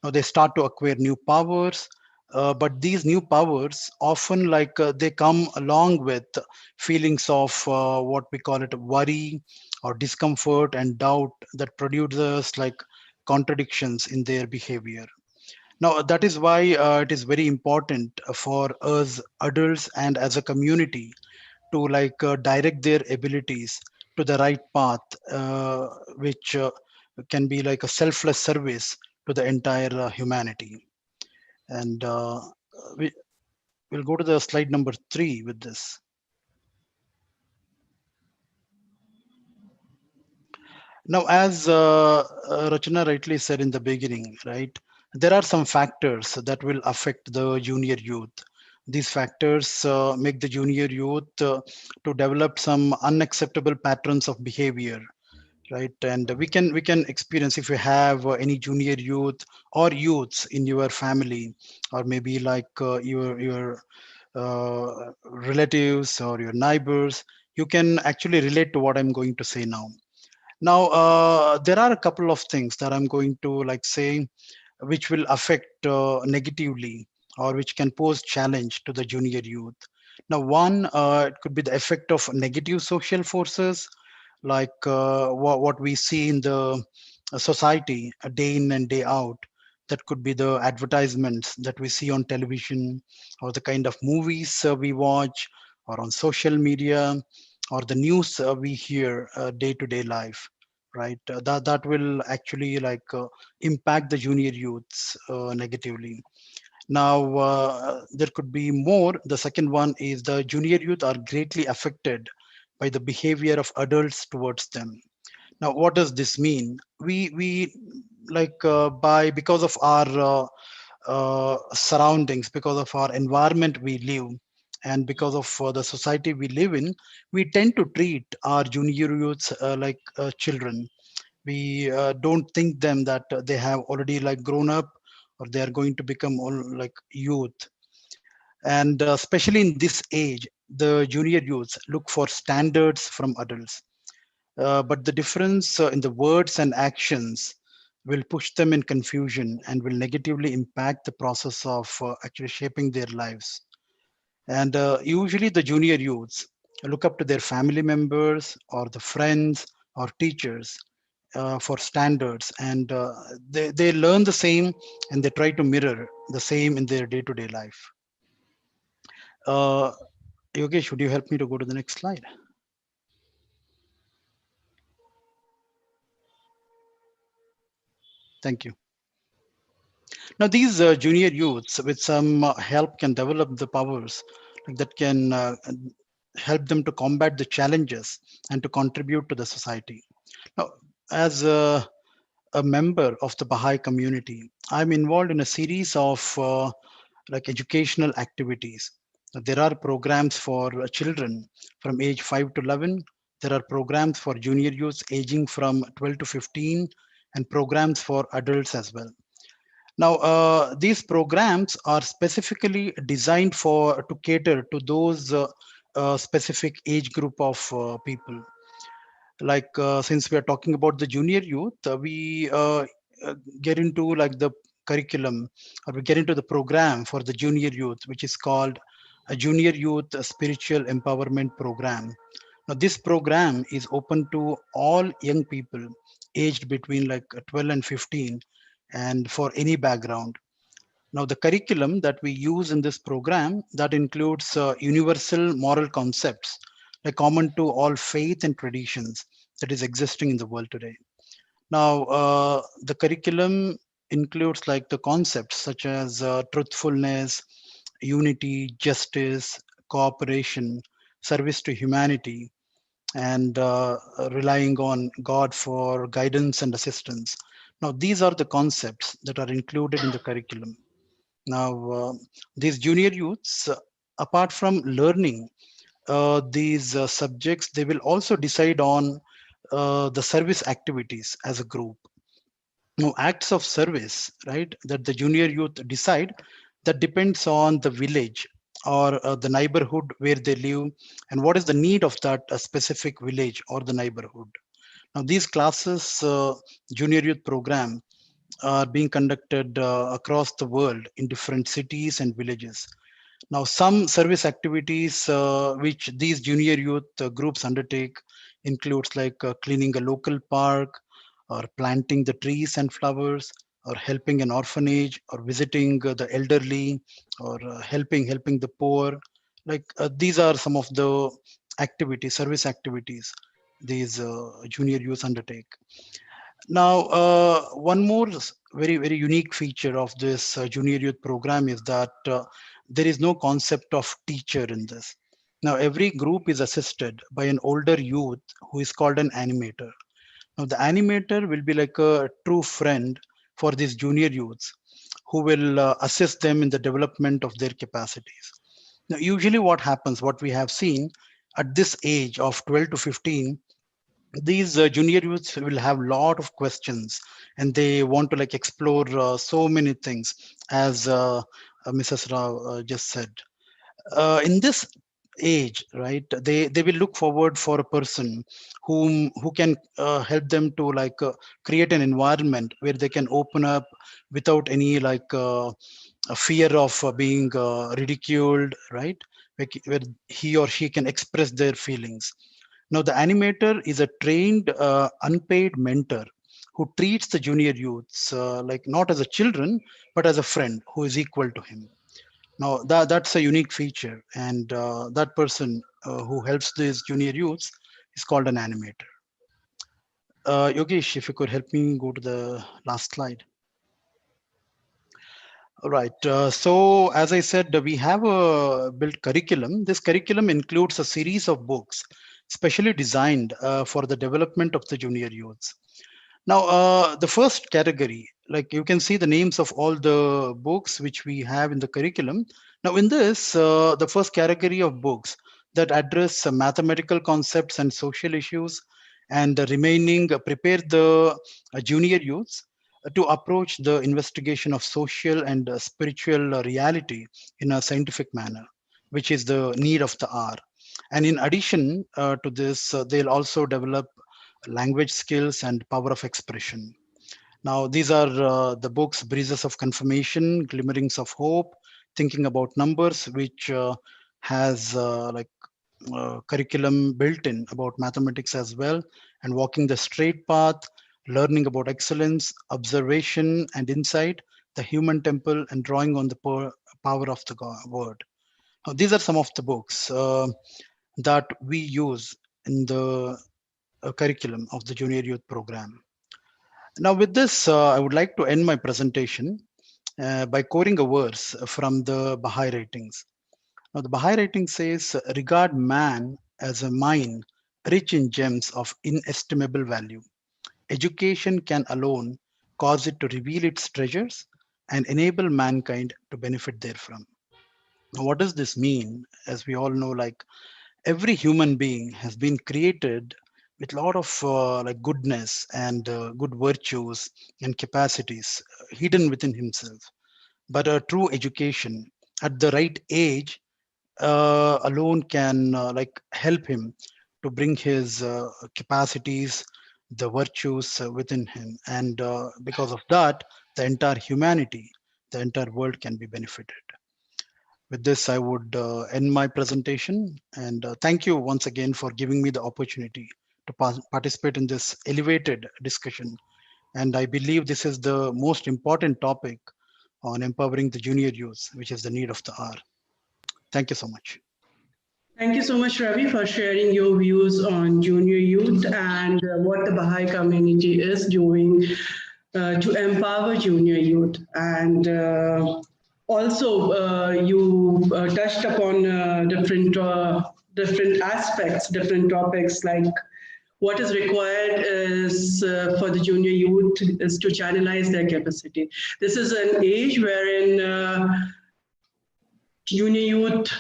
Now they start to acquire new powers, but these new powers often they come along with feelings of what we call it worry or discomfort and doubt that produces like contradictions in their behavior. Now that is why it is very important for us adults and as a community to direct their abilities to the right path, which can be like a selfless service to the entire humanity. And we will go to the slide number 3 with this. Now, as Rachana rightly said in the beginning, right, there are some factors that will affect the junior youth. These factors make the junior youth to develop some unacceptable patterns of behavior, right? And we can experience, if you have any junior youth or youths in your family, or maybe your relatives or your neighbors, you can actually relate to what I'm going to say now. Now, there are a couple of things that I'm going to say, which will affect negatively, or which can pose challenge to the junior youth. Now, one, it could be the effect of negative social forces, what we see in the society day in and day out. That could be the advertisements that we see on television, or the kind of movies we watch, or on social media, or the news we hear day to day life, right? That will actually impact the junior youths negatively. Now, there could be more. The second one is the junior youth are greatly affected by the behavior of adults towards them. Now, what does this mean? We by because of our surroundings, because of our environment we live, and because of the society we live in, we tend to treat our junior youths like children. We don't think them that they have already grown up, or they are going to become all like youth. And especially in this age, the junior youths look for standards from adults, but the difference in the words and actions will push them in confusion and will negatively impact the process of actually shaping their lives. And usually the junior youths look up to their family members or the friends or teachers for standards, and they learn the same, and they try to mirror the same in their day-to-day life. uh, Yogesh, would you help me to go to the next slide? Thank you. Now these junior youths with some help can develop the powers that can help them to combat the challenges and to contribute to the society. Now, as a member of the Baha'i community, I'm involved in a series of educational activities. There are programs for children from age 5 to 11, There are programs for junior youth aging from 12 to 15 and programs for adults as well. Now, these programs are specifically designed to cater to those specific age group of people. Like since we are talking about the junior youth, we get into like the curriculum, or we get into the program for the junior youth, which is called a Junior Youth Spiritual Empowerment Program. Now, this program is open to all young people aged between like 12 and 15, and for any background. Now, the curriculum that we use in this program, that includes universal moral concepts, like common to all faith and traditions that is existing in the world today. Now, the curriculum includes like the concepts such as truthfulness, unity, justice, cooperation, service to humanity, and relying on God for guidance and assistance. Now, these are the concepts that are included in the curriculum. Now, these junior youths, apart from learning these subjects, they will also decide on the service activities as a group. Now, acts of service, right, that the junior youth decide, that depends on the village or the neighborhood where they live, and what is the need of that specific village or the neighborhood. Now, these classes, junior youth program, are being conducted across the world in different cities and villages. Now, some service activities which these junior youth groups undertake includes like cleaning a local park, or planting the trees and flowers, or helping an orphanage, or visiting the elderly, or helping the poor. Like these are some of the activities, service activities these junior youth undertake. Now, one more very unique feature of this junior youth program is that there is no concept of teacher in this. Now, every group is assisted by an older youth who is called an animator. Now, the animator will be like a true friend for these junior youths, who will assist them in the development of their capacities. Now, usually what happens, what we have seen at this age of 12 to 15, these junior youths will have a lot of questions, and they want to like explore so many things, as Mrs. Rao just said. In this age, right, they will look forward for a person who can help them to like create an environment where they can open up without any like a fear of being ridiculed, right, where he or she can express their feelings. Now, the animator is a trained, unpaid mentor who treats the junior youths like not as a children, but as a friend who is equal to him. Now, that's a unique feature, and that person who helps these junior youths is called an animator. Yogesh, if you could help me go to the last slide. All right. So, as I said, we have a built curriculum. This curriculum includes a series of books specially designed for the development of the junior youths. Now, the first category, like you can see the names of all the books which we have in the curriculum. Now, in this, the first category of books that address mathematical concepts and social issues, and the remaining prepare the junior youths to approach the investigation of social and spiritual reality in a scientific manner, which is the need of the hour. And in addition to this, they'll also develop language skills and power of expression. Now, these are the books: Breezes of Confirmation, Glimmerings of Hope, Thinking About Numbers, which has curriculum built in about mathematics as well, and Walking the Straight Path, Learning About Excellence, Observation and Insight, The Human Temple, and Drawing on the Power of the Word. Now, these are some of the books that we use in the curriculum of the Junior Youth Program. Now, with this, I would like to end my presentation by quoting a verse from the Baha'i writings. Now, the Baha'i writing says, regard man as a mine rich in gems of inestimable value. Education can alone cause it to reveal its treasures and enable mankind to benefit therefrom. Now, what does this mean? As we all know, like every human being has been created with a lot of like goodness and good virtues and capacities hidden within himself. But a true education at the right age alone can like help him to bring his capacities, the virtues within him, and because of that, the entire humanity, the entire world can be benefited. With this, I would end my presentation, and thank you once again for giving me the opportunity to participate in this elevated discussion. And I believe this is the most important topic on empowering the junior youth, which is the need of the hour. Thank you so much. Thank you so much, Ravi, for sharing your views on junior youth and what the Baha'i community is doing to empower junior youth. And also, you touched upon different aspects, different topics, like what is required is for the junior youth is to channelize their capacity. This is an age wherein junior youth,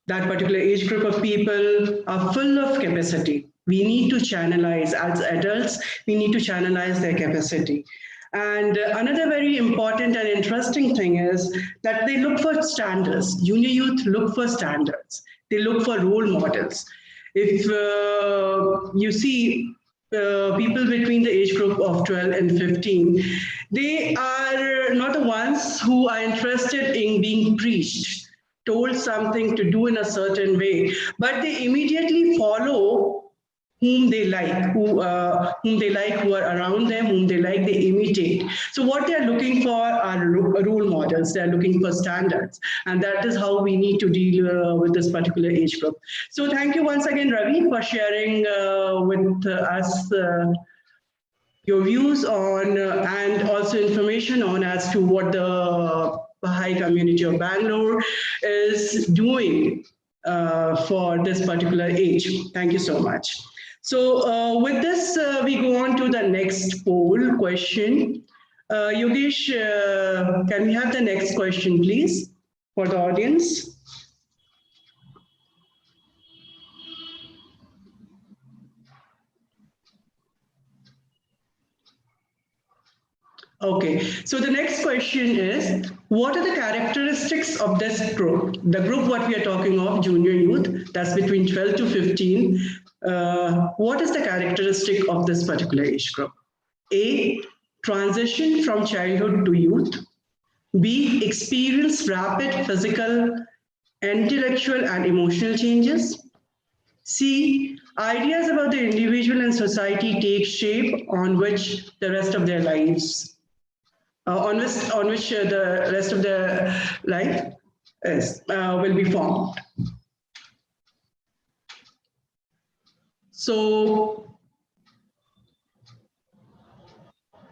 that particular age group of people, are full of capacity. We need to channelize, as adults, we need to channelize their capacity. And another very important and interesting thing is that they look for standards. Junior youth look for standards. They look for role models. If you see people between the age group of 12 and 15, they are not the ones who are interested in being preached, told something to do in a certain way, but they immediately follow whom they like, who are around them, whom they like, they imitate. So what they're looking for are role models. They're looking for standards, and that is how we need to deal with this particular age group. So thank you once again, Ravi, for sharing with us your views on and also information on as to what the Baha'i Community of Bangalore is doing for this particular age. Thank you so much. So with this, we go on to the next poll question. Yogesh, can we have the next question, please, for the audience? Okay, so the next question is, what are the characteristics of this group? The group what we are talking of, junior youth, that's between 12 to 15. What is the characteristic of this particular age group? A, transition from childhood to youth. B, experience rapid physical, intellectual, and emotional changes. C, ideas about the individual and society take shape on which the rest of their lives on which the rest of their life is will be formed. So,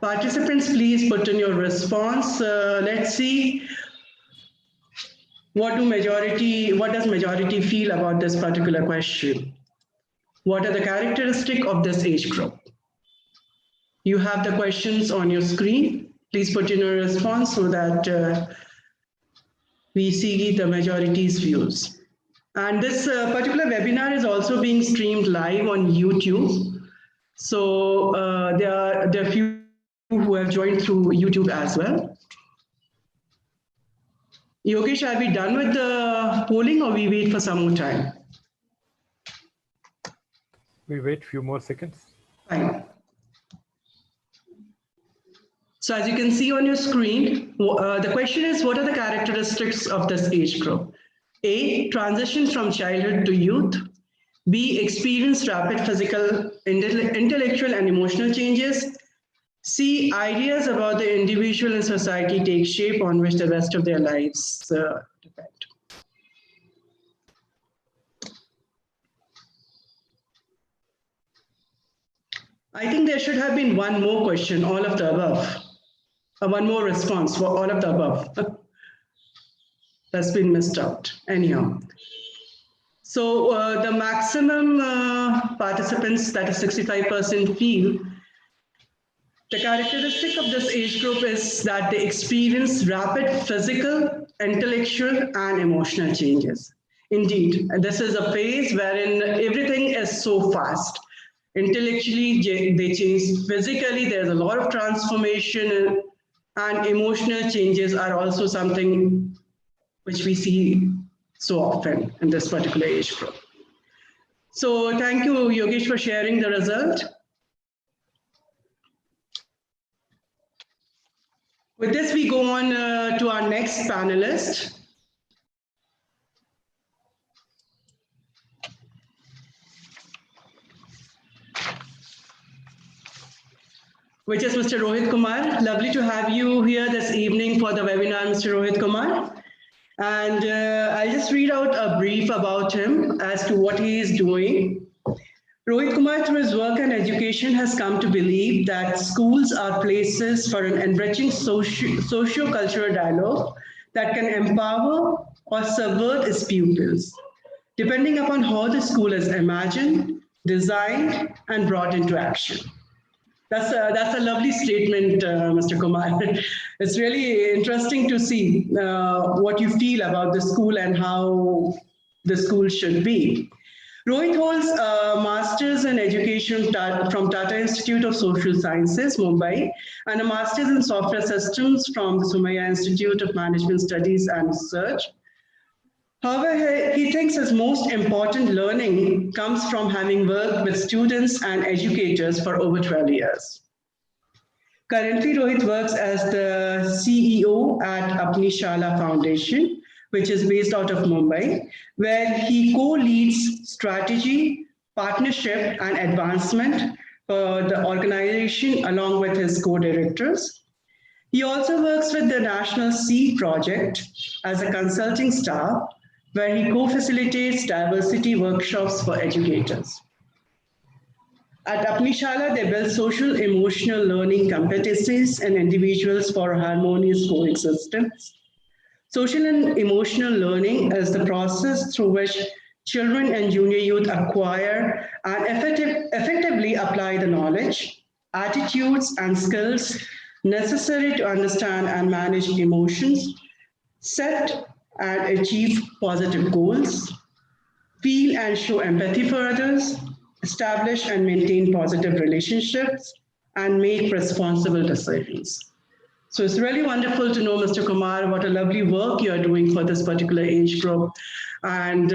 participants, please put in your response. Let's see what does majority feel about this particular question. What are the characteristics of this age group? You have the questions on your screen. Please put in your response so that we see the majority's views. And this particular webinar is also being streamed live on YouTube. So there are few who have joined through YouTube as well. Yogesh, are we done with the polling or we wait for some more time? We wait a few more seconds. Fine. So as you can see on your screen, the question is, what are the characteristics of this age group? A, transition from childhood to youth. B, experience rapid physical, intellectual, and emotional changes. C, ideas about the individual and society take shape on which the rest of their lives depend. I think there should have been one more question, all of the above. One more response for all of the above. That's been missed out, anyhow. So the maximum participants, that is 65%, feel the characteristic of this age group is that they experience rapid physical, intellectual, and emotional changes. Indeed, and this is a phase wherein everything is so fast. Intellectually, they change. Physically, there's a lot of transformation, and emotional changes are also something which we see so often in this particular age group. So thank you, Yogesh, for sharing the result. With this, we go on to our next panelist. Which is Mr. Rohit Kumar. Lovely to have you here this evening for the webinar, Mr. Rohit Kumar. And I'll just read out a brief about him as to what he is doing. Rohit Kumar, through his work and education, has come to believe that schools are places for an enriching socio-cultural dialogue that can empower or subvert its pupils, depending upon how the school is imagined, designed, and brought into action. That's a lovely statement, Mr. Kumar. It's really interesting to see what you feel about the school and how the school should be. Rohit holds a master's in education from Tata Institute of Social Sciences, Mumbai, and a master's in software systems from the Sumaya Institute of Management Studies and Research. However, he thinks his most important learning comes from having worked with students and educators for over 12 years. Currently, Rohit works as the CEO at Apni Shala Foundation, which is based out of Mumbai, where he co-leads strategy, partnership, and advancement for the organization along with his co-directors. He also works with the National SEED project as a consulting staff, where he co-facilitates diversity workshops for educators. At Apni Shala, they build social emotional learning competencies in individuals for harmonious coexistence. Social and emotional learning is the process through which children and junior youth acquire and effectively apply the knowledge, attitudes, and skills necessary to understand and manage emotions, set and achieve positive goals, feel and show empathy for others, establish and maintain positive relationships, and make responsible decisions. So it's really wonderful to know, Mr. Kumar, what a lovely work you're doing for this particular age group. And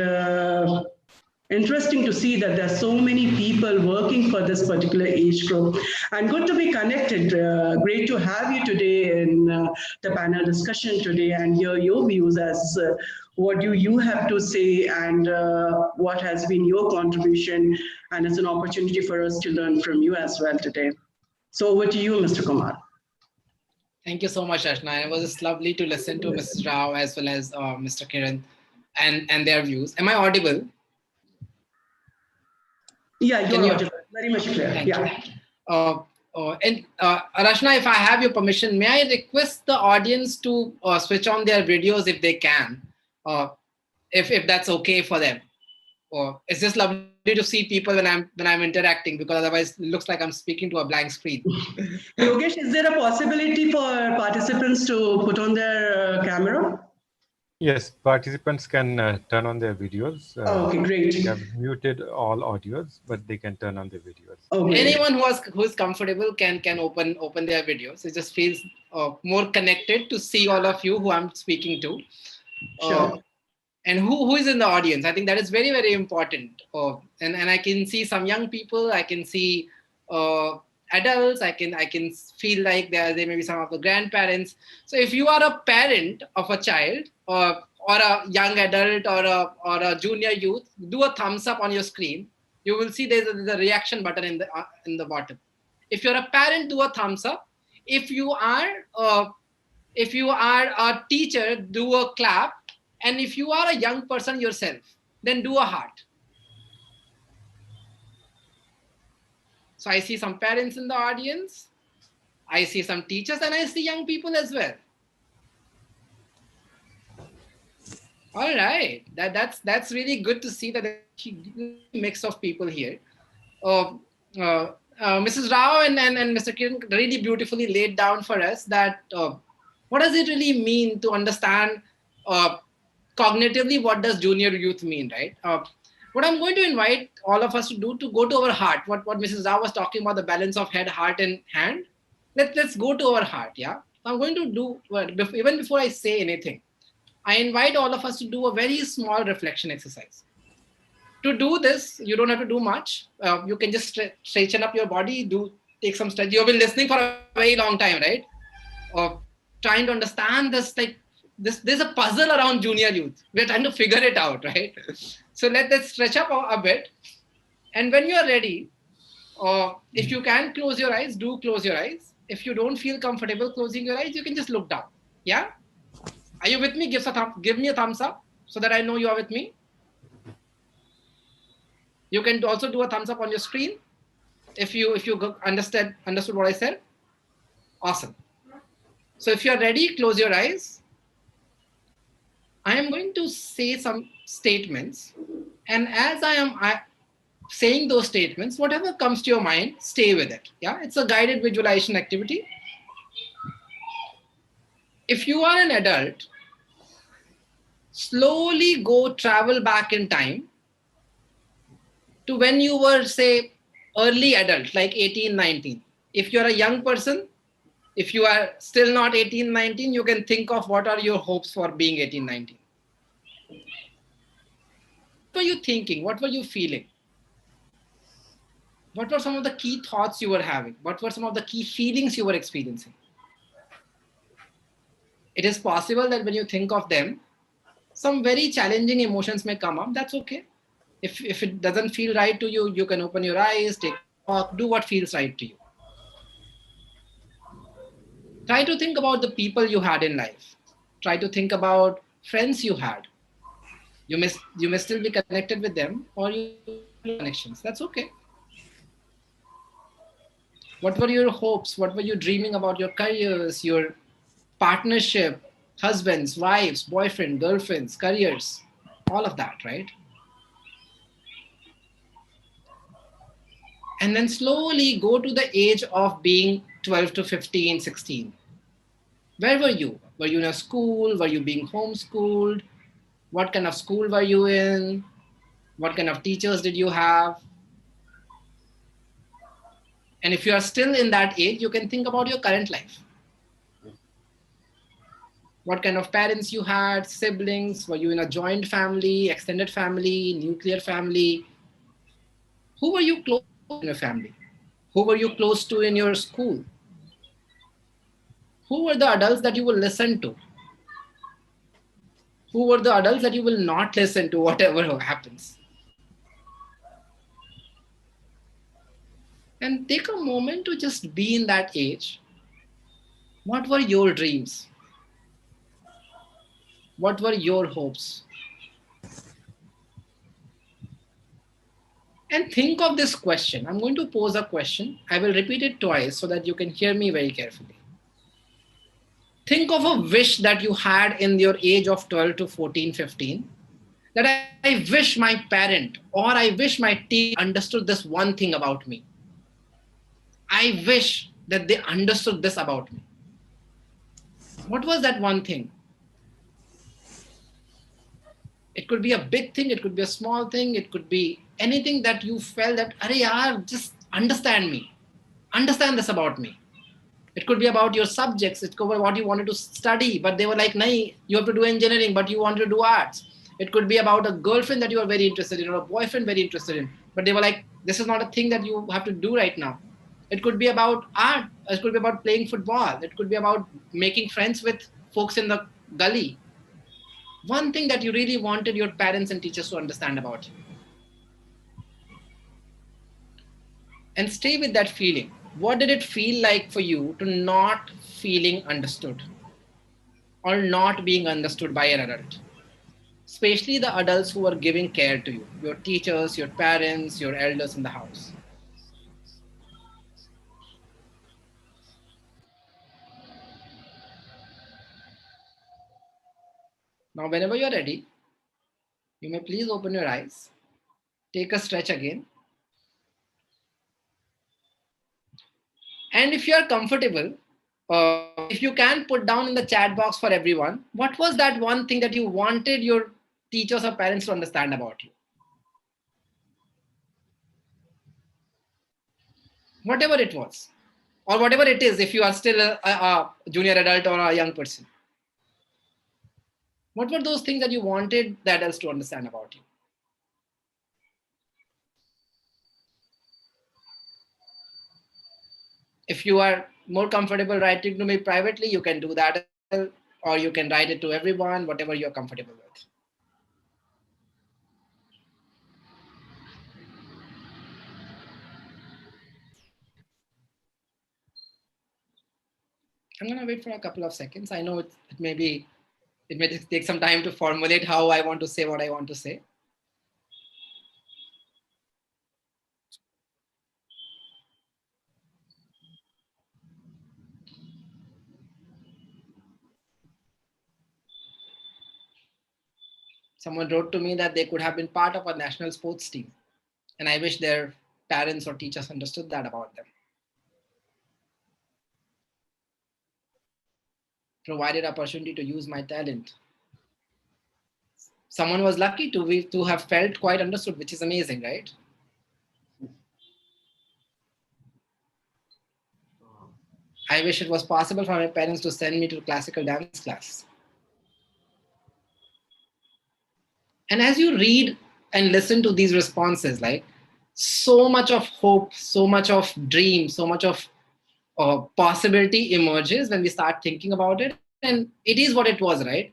interesting to see that there are so many people working for this particular age group. And good to be connected. Great to have you today in the panel discussion today and hear your views as what do you have to say and what has been your contribution. And it's an opportunity for us to learn from you as well today. So over to you, Mr. Kumar. Thank you so much, Ashna. It was just lovely to listen to Mrs. Rao as well as Mr. Kiran and their views. Am I audible? Yeah, you're audible. Very much clear. Thank yeah. And Rashna, if I have your permission, may I request the audience to switch on their videos if they can, if that's okay for them? Or it's just lovely to see people when I'm interacting, because otherwise it looks like I'm speaking to a blank screen. Yogesh, is there a possibility for participants to put on their camera? Yes, participants can turn on their videos. Okay, great. They have muted all audios, but they can turn on their videos. Okay. Anyone who is comfortable can open their videos. It just feels more connected to see all of you who I'm speaking to. Sure. And who is in the audience. I think that is very, very important. And I can see some young people. I can see adults. I can feel like there may be some of the grandparents. So if you are a parent of a child or a young adult or a junior youth, do a thumbs up on your screen. You will see there's a reaction button in the bottom. If you're a parent, do a thumbs up. If you are a teacher, do a clap. And if you are a young person yourself, then do a heart. So I see some parents in the audience. I see some teachers, and I see young people as well. All right, that's really good to see that there's a mix of people here. Mrs. Rao and Mr. Kiran really beautifully laid down for us that what does it really mean to understand cognitively, what does junior youth mean, right? What I'm going to invite all of us to do, to go to our heart. What Mrs. Rao was talking about, the balance of head, heart, and hand. Let's go to our heart, yeah? I'm going to do, even before I say anything, I invite all of us to do a very small reflection exercise. To do this, you don't have to do much. You can just straighten up your body, take some stretch. You've been listening for a very long time, right? Trying to understand this, like there's a puzzle around junior youth. We're trying to figure it out, right? So let's stretch up a bit. And when you are ready, if you can close your eyes, do close your eyes. If you don't feel comfortable closing your eyes, you can just look down. Yeah? Are you with me? Give me a thumbs up so that I know you are with me. You can also do a thumbs up on your screen if you understood what I said. Awesome. So if you're ready, close your eyes. I am going to say some statements, and as I am saying those statements, whatever comes to your mind, stay with it. Yeah, it's a guided visualization activity. If you are an adult, slowly travel back in time to when you were, say, early adult, like 18, 19. If you're a young person, if you are still not 18, 19, you can think of what are your hopes for being 18, 19. What were you thinking? What were you feeling? What were some of the key thoughts you were having? What were some of the key feelings you were experiencing? It is possible that when you think of them, some very challenging emotions may come up. That's okay. If it doesn't feel right to you, you can open your eyes, take a walk, do what feels right to you. Try to think about the people you had in life. Try to think about friends you had. You may still be connected with them, or you have connections. That's okay. What were your hopes? What were you dreaming about your careers, your partnership, husbands, wives, boyfriend, girlfriends, careers, all of that, right? And then slowly go to the age of being 12 to 15, 16. Where were you? Were you in a school? Were you being homeschooled? What kind of school were you in? What kind of teachers did you have? And if you are still in that age, you can think about your current life. What kind of parents you had, siblings? Were you in a joint family, extended family, nuclear family? Who were you close to in your family? Who were you close to in your school? Who were the adults that you will listen to? Who were the adults that you will not listen to, whatever happens? And take a moment to just be in that age. What were your dreams? What were your hopes? And think of this question. I'm going to pose a question. I will repeat it twice so that you can hear me very carefully. Think of a wish that you had in your age of 12 to 14, 15, that I wish my parent or I wish my teacher understood this one thing about me. I wish that they understood this about me. What was that one thing? It could be a big thing, it could be a small thing, it could be anything that you felt that, Arey yaar, just understand me. Understand this about me. It could be about your subjects, it could be what you wanted to study, but they were like, nahi, you have to do engineering, but you wanted to do arts. It could be about a girlfriend that you are very interested in or a boyfriend very interested in, but they were like, this is not a thing that you have to do right now. It could be about art, it could be about playing football, it could be about making friends with folks in the gully. One thing that you really wanted your parents and teachers to understand about you. And stay with that feeling. What did it feel like for you to not feeling understood or not being understood by an adult? Especially the adults who are giving care to you, your teachers, your parents, your elders in the house. Now, whenever you're ready, you may please open your eyes, take a stretch again. And if you are comfortable, if you can put down in the chat box for everyone, what was that one thing that you wanted your teachers or parents to understand about you? Whatever it was, or whatever it is, if you are still a junior adult or a young person. What were those things that you wanted the adults to understand about you? If you are more comfortable writing to me privately, you can do that, or you can write it to everyone, whatever you're comfortable with. I'm going to wait for a couple of seconds. I know it may take some time to formulate how I want to say what I want to say. Someone wrote to me that they could have been part of a national sports team. And I wish their parents or teachers understood that about them. Provided opportunity to use my talent. Someone was lucky to have felt quite understood, which is amazing, right? I wish it was possible for my parents to send me to classical dance class. And as you read and listen to these responses, like so much of hope, so much of dream, so much of possibility emerges when we start thinking about it. And it is what it was, right?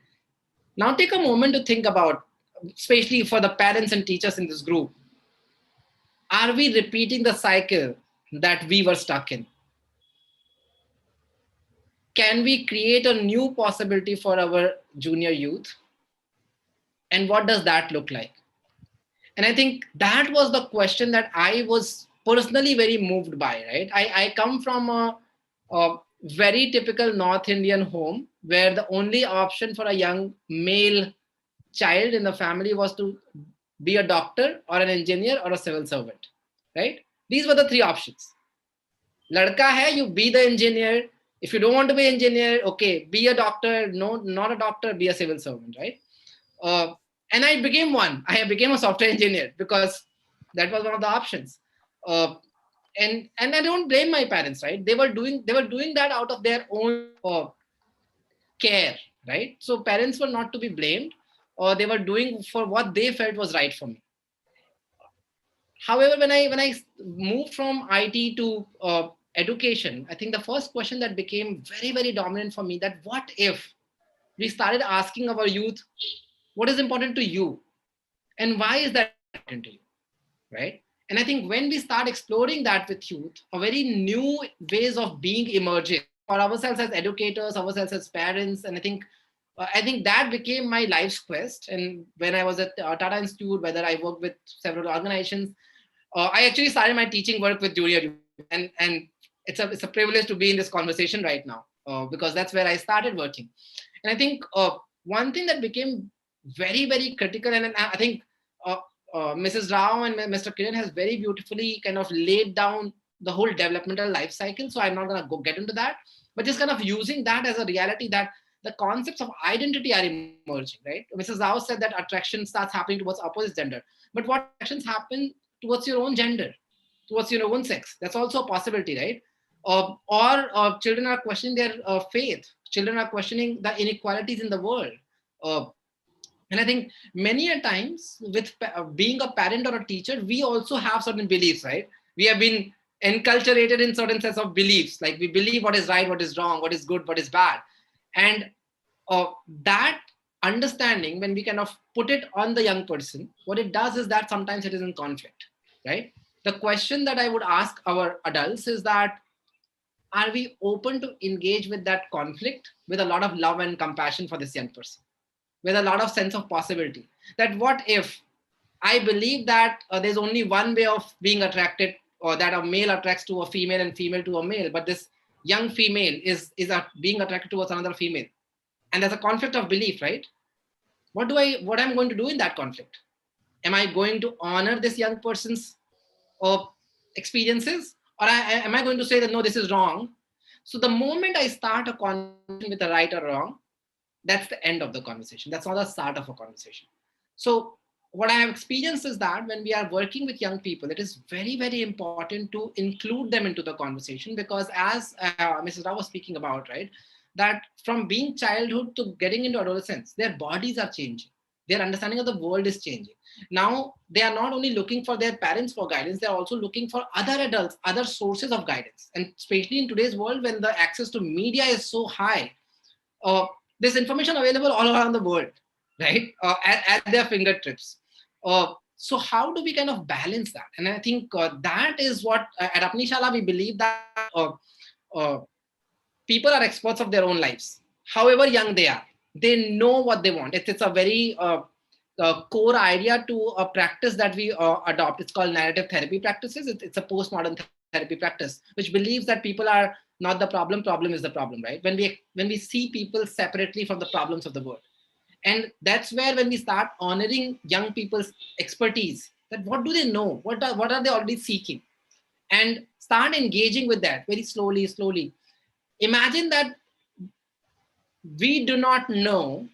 Now take a moment to think about, especially for the parents and teachers in this group, are we repeating the cycle that we were stuck in? Can we create a new possibility for our junior youth? And what does that look like? And I think that was the question that I was personally very moved by, right? I come from a very typical North Indian home where the only option for a young male child in the family was to be a doctor or an engineer or a civil servant, right? These were the three options. Ladka hai, you be the engineer. If you don't want to be an engineer, okay, be a doctor. No, not a doctor, be a civil servant, right? And I became one. I became a software engineer because that was one of the options. And I don't blame my parents, right? They were doing that out of their own care, right? So parents were not to be blamed, or they were doing for what they felt was right for me. However, when I moved from IT to education, I think the first question that became very, very dominant for me, that what if we started asking our youth, what is important to you? And why is that important to you, right? And I think when we start exploring that with youth, a very new ways of being emerges for ourselves as educators, ourselves as parents. And I think that became my life's quest. And when I was at Tata Institute, whether I worked with several organizations, I actually started my teaching work with junior youth. And it's a privilege to be in this conversation right now, because that's where I started working. And I think one thing that became very, very critical, and I think Mrs. Rao and Mr. Kiran has very beautifully kind of laid down the whole developmental life cycle. So I'm not going to get into that, but just kind of using that as a reality that the concepts of identity are emerging, right? Mrs. Rao said that attraction starts happening towards opposite gender, but what attractions happen towards your own gender, towards your own sex? That's also a possibility, right? Or children are questioning their faith. Children are questioning the inequalities in the world. And I think many a times with being a parent or a teacher, we also have certain beliefs, right? We have been enculturated in certain sets of beliefs. Like we believe what is right, what is wrong, what is good, what is bad. And that understanding, when we kind of put it on the young person, what it does is that sometimes it is in conflict, right? The question that I would ask our adults is that, are we open to engage with that conflict with a lot of love and compassion for this young person, with a lot of sense of possibility? That what if I believe that there's only one way of being attracted, or that a male attracts to a female and female to a male, but this young female is being attracted towards another female, and there's a conflict of belief, right? What I'm going to do in that conflict? Am I going to honor this young person's experiences, or am I going to say that no, this is wrong? So the moment I start a conversation with a right or wrong, that's the end of the conversation. That's not the start of a conversation. So what I have experienced is that when we are working with young people, it is very, very important to include them into the conversation, because as Mrs. Rao was speaking about, right, that from being childhood to getting into adolescence, their bodies are changing. Their understanding of the world is changing. Now, they are not only looking for their parents for guidance, they're also looking for other adults, other sources of guidance. And especially in today's world, when the access to media is so high, there's information available all around the world, right? At their fingertips. So how do we kind of balance that? And I think that is what at Apni Shala we believe that uh, people are experts of their own lives. However young they are, they know what they want. It's a very core idea to a practice that we adopt. It's called narrative therapy practices. It's a postmodern therapy practice, which believes that people are not the problem is the problem, right? When we see people separately from the problems of the world. And that's where when we start honoring young people's expertise, that what do they know? What are they already seeking? And start engaging with that very slowly. Imagine that we do not know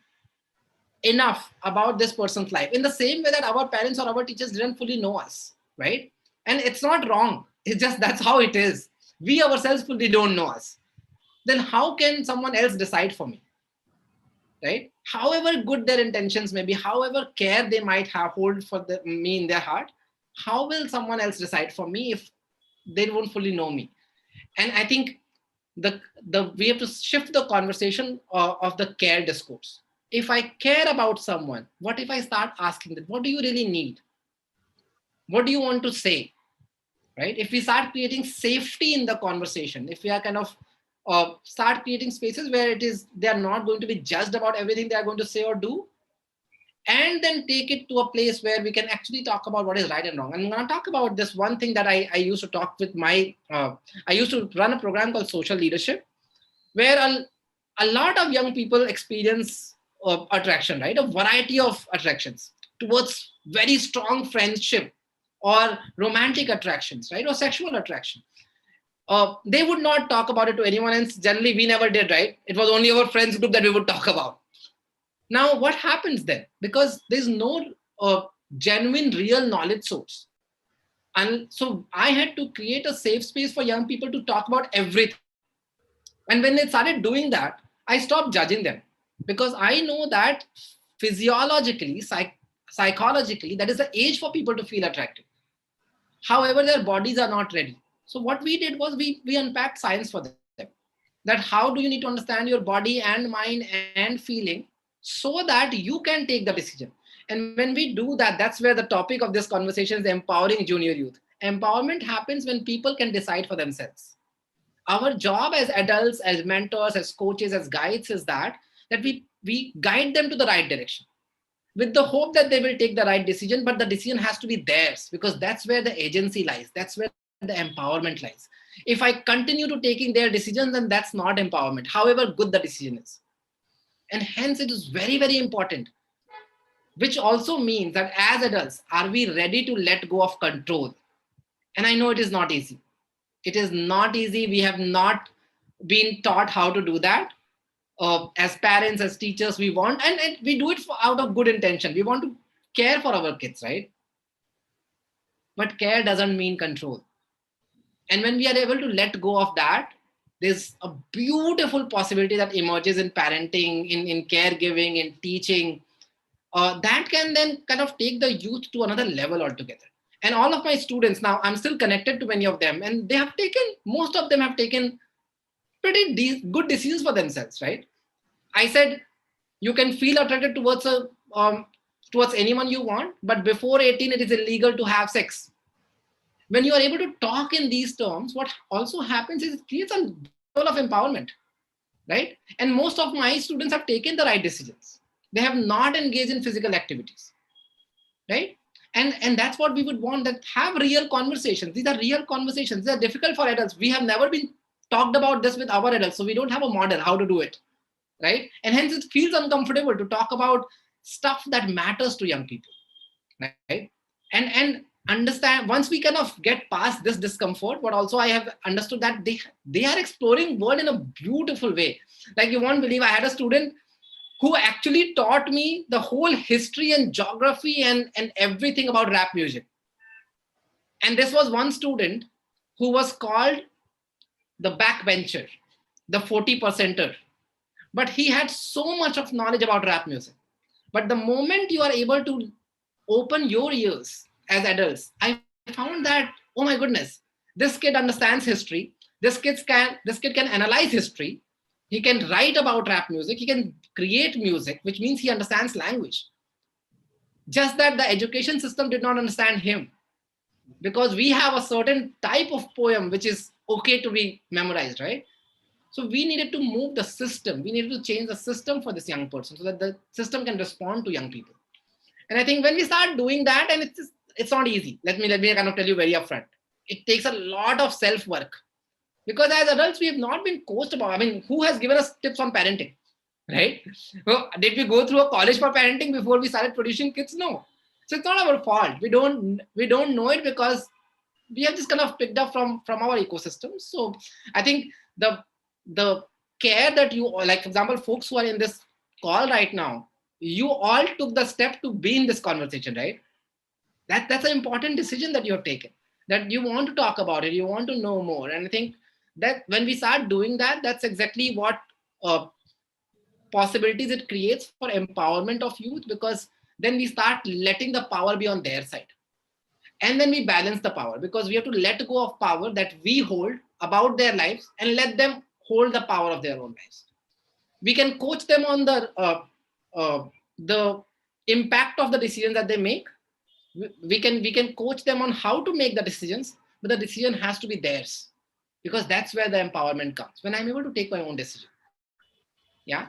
enough about this person's life in the same way that our parents or our teachers didn't fully know us, right? And it's not wrong. It's just that's how it is. We ourselves fully don't know us. Then how can someone else decide for me? Right? However good their intentions may be, however care they might have hold for me in their heart, how will someone else decide for me if they won't fully know me? And I think we have to shift the conversation of the care discourse. If I care about someone, what if I start asking them, what do you really need? What do you want to say? Right? If we start creating safety in the conversation, if we are kind of start creating spaces where they are not going to be judged about everything they are going to say or do, and then take it to a place where we can actually talk about what is right and wrong. And I'm going to talk about this one thing that I used to talk with I used to run a program called Social Leadership, where a lot of young people experience attraction, right? A variety of attractions towards very strong friendship or romantic attractions, right? Or sexual attraction. They would not talk about it to anyone else. Generally, we never did, right? It was only our friends group that we would talk about. Now, what happens then? Because there's no genuine, real knowledge source. And so I had to create a safe space for young people to talk about everything. And when they started doing that, I stopped judging them, because I know that physiologically, psychologically, that is the age for people to feel attractive. However, their bodies are not ready. So what we did was we unpacked science for them. That how do you need to understand your body and mind and feeling so that you can take the decision. And when we do that, that's where the topic of this conversation is empowering junior youth. Empowerment happens when people can decide for themselves. Our job as adults, as mentors, as coaches, as guides is that we guide them to the right direction with the hope that they will take the right decision, but the decision has to be theirs, because that's where the agency lies. That's where the empowerment lies. If I continue to taking their decisions, then that's not empowerment, however good the decision is. And hence it is very, very important, which also means that as adults, are we ready to let go of control? And I know it is not easy. It is not easy. We have not been taught how to do that. As parents, as teachers, we want, and we do it out of good intention. We want to care for our kids, right? But care doesn't mean control. And when we are able to let go of that, there's a beautiful possibility that emerges in parenting, in caregiving, in teaching, that can then kind of take the youth to another level altogether. And all of my students now, I'm still connected to many of them, and most of them have taken pretty good decisions for themselves, right? I said, you can feel attracted towards anyone you want, but before 18, it is illegal to have sex. When you are able to talk in these terms, what also happens is it creates a level of empowerment, right? And most of my students have taken the right decisions. They have not engaged in physical activities, right? And that's what we would want, that have real conversations. These are real conversations. They are difficult for adults. We have never been talked about this with our adults, so we don't have a model how to do it, right? And hence it feels uncomfortable to talk about stuff that matters to young people, right? And understand, once we kind of get past this discomfort, but also I have understood that they are exploring world in a beautiful way. Like, you won't believe, I had a student who actually taught me the whole history and geography and everything about rap music. And this was one student who was called the backbencher, the 40%er. But he had so much of knowledge about rap music. But the moment you are able to open your ears as adults, I found that, oh my goodness, this kid understands history. This kid can analyze history. He can write about rap music. He can create music, which means he understands language. Just that the education system did not understand him, because we have a certain type of poem which is okay to be memorized, right? So we needed to move the system. We needed to change the system for this young person so that the system can respond to young people. And I think when we start doing that, and it's not easy. Let me kind of tell you very upfront. It takes a lot of self-work, because as adults, we have not been coached about, I mean, who has given us tips on parenting, right? Well, did we go through a college for parenting before we started producing kids? No. So it's not our fault. We don't know it because we have just kind of picked up from our ecosystem. So I think the care that you, like, for example, folks who are in this call right now, you all took the step to be in this conversation, right? That's an important decision that you have taken, that you want to talk about it, you want to know more. And I think that when we start doing that, that's exactly what possibilities it creates for empowerment of youth, because then we start letting the power be on their side. And then we balance the power, because we have to let go of power that we hold about their lives and let them hold the power of their own lives. We can coach them on the impact of the decisions that they make. We can coach them on how to make the decisions, but the decision has to be theirs, because that's where the empowerment comes. When I'm able to take my own decision, yeah,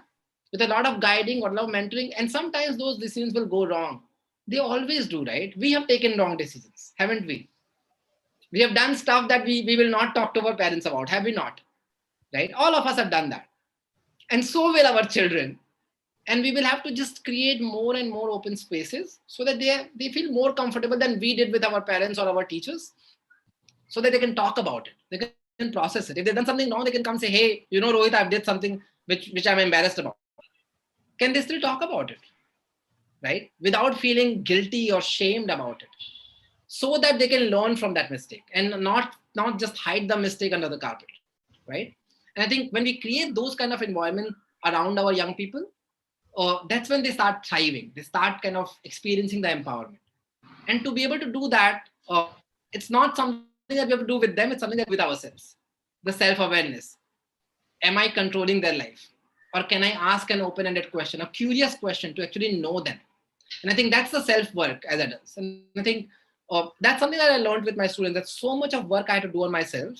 with a lot of guiding or a lot of mentoring, and sometimes those decisions will go wrong. They always do, right? We have taken wrong decisions, haven't we? We have done stuff that we will not talk to our parents about, have we not? Right? All of us have done that. And so will our children. And we will have to just create more and more open spaces so that they feel more comfortable than we did with our parents or our teachers, so that they can talk about it. They can process it. If they've done something wrong, they can come say, hey, you know, Rohit, I've did something which I'm embarrassed about. Can they still talk about it? Right? Without feeling guilty or shamed about it, so that they can learn from that mistake and not just hide the mistake under the carpet, right? And I think when we create those kind of environment around our young people, that's when they start thriving. They start kind of experiencing the empowerment. And to be able to do that, it's not something that we have to do with them, it's something that with ourselves. The self-awareness. Am I controlling their life? Or can I ask an open-ended question, a curious question to actually know them? And I think that's the self-work as adults. And I think that's something that I learned with my students, that so much of work I had to do on myself,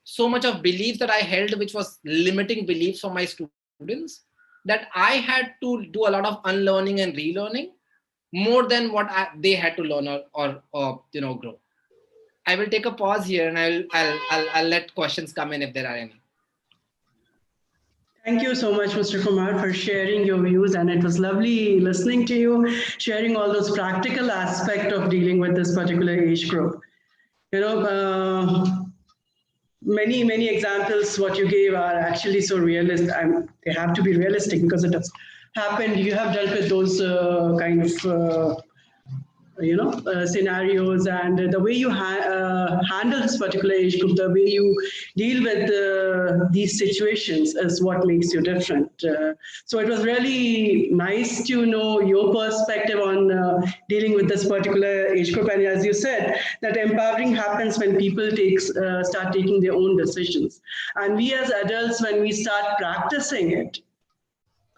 so much of beliefs that I held, which was limiting beliefs for my students, that I had to do a lot of unlearning and relearning more than what they had to learn or grow. I will take a pause here and I'll let questions come in if there are any. Thank you so much, Mr. Kumar, for sharing your views. And it was lovely listening to you, sharing all those practical aspects of dealing with this particular age group. You know, many examples what you gave are actually so realistic. They have to be realistic because it has happened. You have dealt with those kind of scenarios, and the way you handle this particular age group, the way you deal with these situations is what makes you different. So it was really nice to know your perspective on dealing with this particular age group. And as you said, that empowering happens when people start taking their own decisions. And we as adults, when we start practicing it,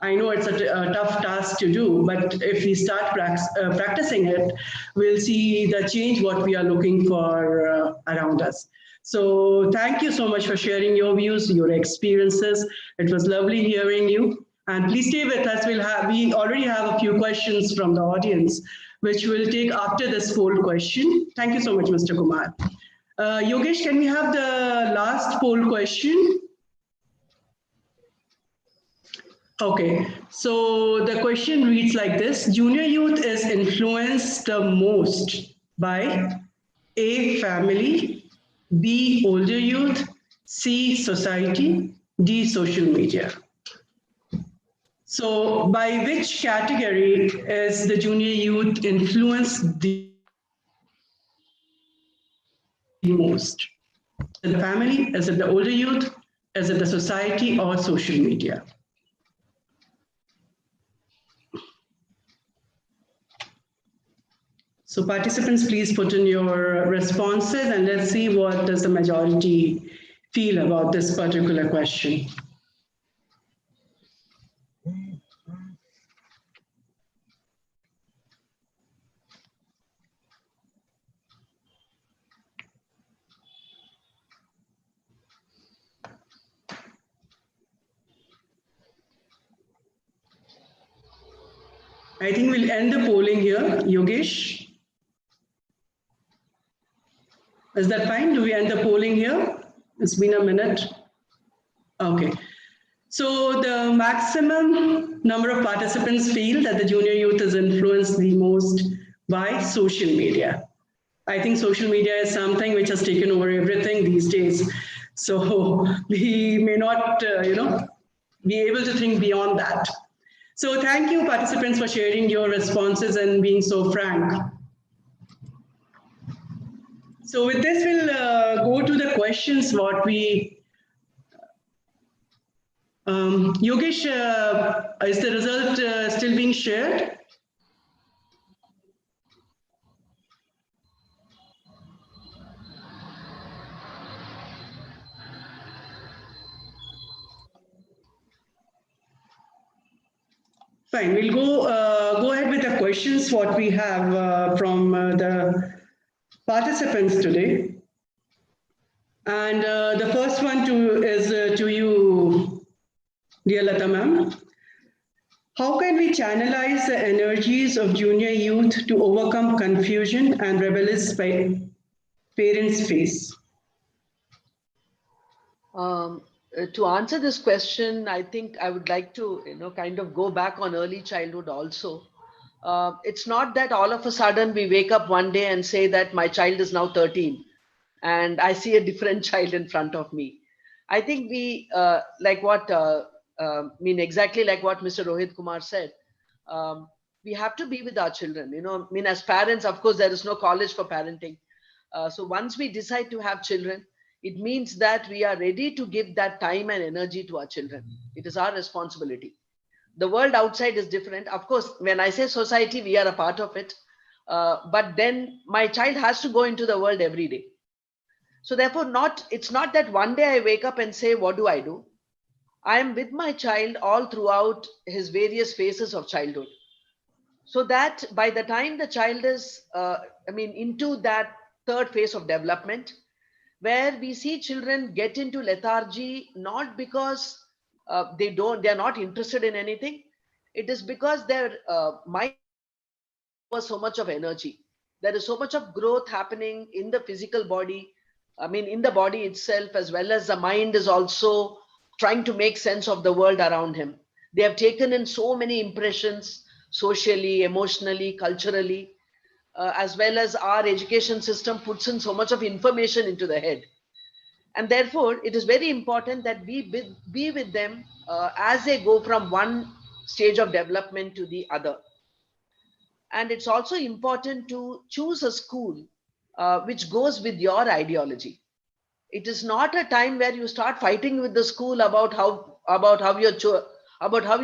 I know it's a tough task to do, but if we start practicing it, we'll see the change what we are looking for around us. So thank you so much for sharing your views, your experiences. It was lovely hearing you. And please stay with us. We already have a few questions from the audience, which we'll take after this poll question. Thank you so much, Mr. Kumar. Yogesh, can we have the last poll question? Okay, so the question reads like this: junior youth is influenced the most by A, family, B, older youth, C, society, D, social media. So by which category is the junior youth influenced the most? Is it the family? Is it the older youth? Is it the society or social media? So participants, please put in your responses and let's see what does the majority feel about this particular question. I think we'll end the polling here. Yogesh? Is that fine? Do we end the polling here? It's been a minute. Okay. So the maximum number of participants feel that the junior youth is influenced the most by social media. I think social media is something which has taken over everything these days. So we may not, be able to think beyond that. So thank you, participants, for sharing your responses and being so frank. So with this, we'll go to the questions what we Yogesh, is the result still being shared? Fine, we'll go ahead with the questions what we have from the participants today. And the first one is to you, dear Lata ma'am. How can we channelize the energies of junior youth to overcome confusion and rebellious parents face? To answer this question, I think I would like to, kind of go back on early childhood also. It's not that all of a sudden we wake up one day and say that my child is now 13 and I see a different child in front of me. I think we, exactly like what Mr. Rohit Kumar said, we have to be with our children. As parents, of course, there is no college for parenting. So once we decide to have children, it means that we are ready to give that time and energy to our children. It is our responsibility. The world outside is different. Of course, when I say society, we are a part of it. But then my child has to go into the world every day. So therefore, it's not that one day I wake up and say, what do? I am with my child all throughout his various phases of childhood. So that by the time the child is, into that third phase of development, where we see children get into lethargy, not because they are not interested in anything. It is because their mind was so much of energy. There is so much of growth happening in the physical body, in the body itself, as well as the mind is also trying to make sense of the world around him. They have taken in so many impressions, socially, emotionally, culturally, as well as our education system puts in so much of information into the head. And therefore, it is very important that we be with them as they go from one stage of development to the other. And it's also important to choose a school which goes with your ideology. It is not a time where you start fighting with the school about how your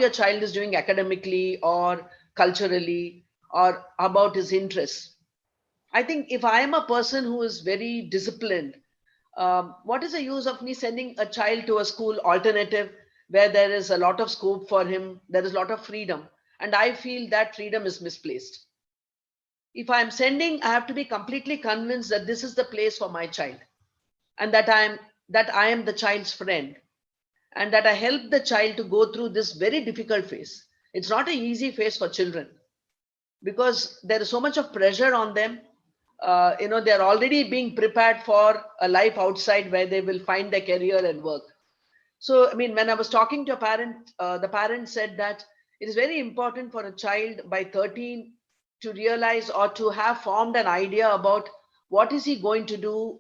child is doing academically or culturally or about his interests. I think if I am a person who is very disciplined, what is the use of me sending a child to a school alternative where there is a lot of scope for him, there is a lot of freedom, and I feel that freedom is misplaced. If I'm sending, I have to be completely convinced that this is the place for my child, and that I am the child's friend, and that I help the child to go through this very difficult phase. It's not an easy phase for children because there is so much of pressure on them. They're already being prepared for a life outside where they will find their career and work. So, when I was talking to a parent, the parent said that it is very important for a child by 13 to realize or to have formed an idea about what is he going to do,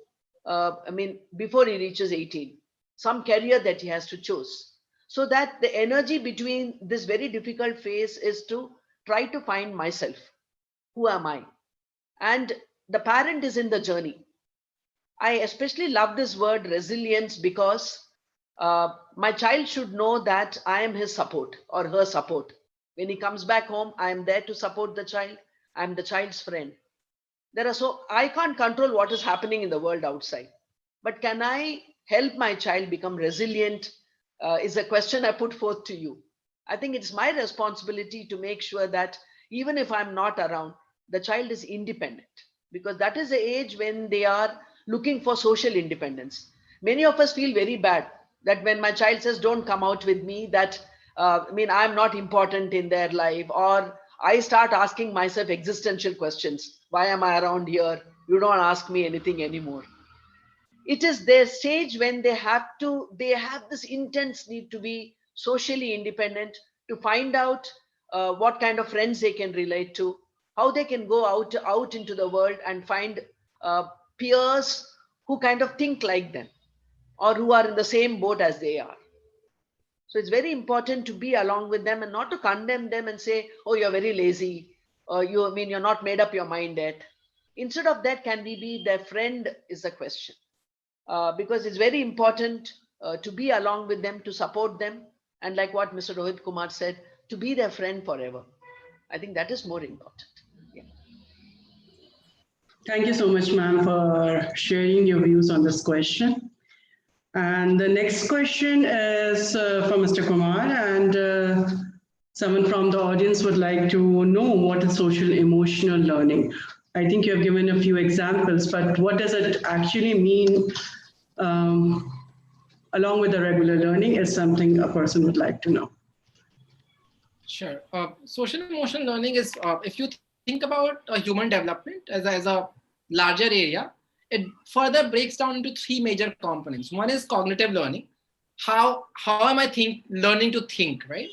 before he reaches 18, some career that he has to choose. So that the energy between this very difficult phase is to try to find myself. Who am I? And the parent is in the journey. I especially love this word resilience because my child should know that I am his support or her support. When he comes back home, I am there to support the child. I am the child's friend. I can't control what is happening in the world outside, but can I help my child become resilient? Is a question I put forth to you. I think it's my responsibility to make sure that even if I'm not around, the child is independent, because that is the age when they are looking for social independence. Many of us feel very bad that when my child says, don't come out with me, that I'm not important in their life, or I start asking myself existential questions. Why am I around here? You don't ask me anything anymore. It is their stage when they have this intense need to be socially independent, to find out what kind of friends they can relate to, how they can go out into the world and find peers who kind of think like them or who are in the same boat as they are. So it's very important to be along with them and not to condemn them and say, oh, you're very lazy, or you're not made up your mind yet. Instead of that, can we be their friend is the question. Because it's very important to be along with them, to support them, and like what Mr. Rohit Kumar said, to be their friend forever. I think that is more important. Yeah. Thank you so much, ma'am, for sharing your views on this question. And the next question is from Mr. Kumar, and someone from the audience would like to know what is social emotional learning. I think you have given a few examples, but what does it actually mean along with the regular learning is something a person would like to know. Sure. Social emotional learning is, if you think about human development as a larger area, it further breaks down into three major components. One is cognitive learning. How am I learning to think, right?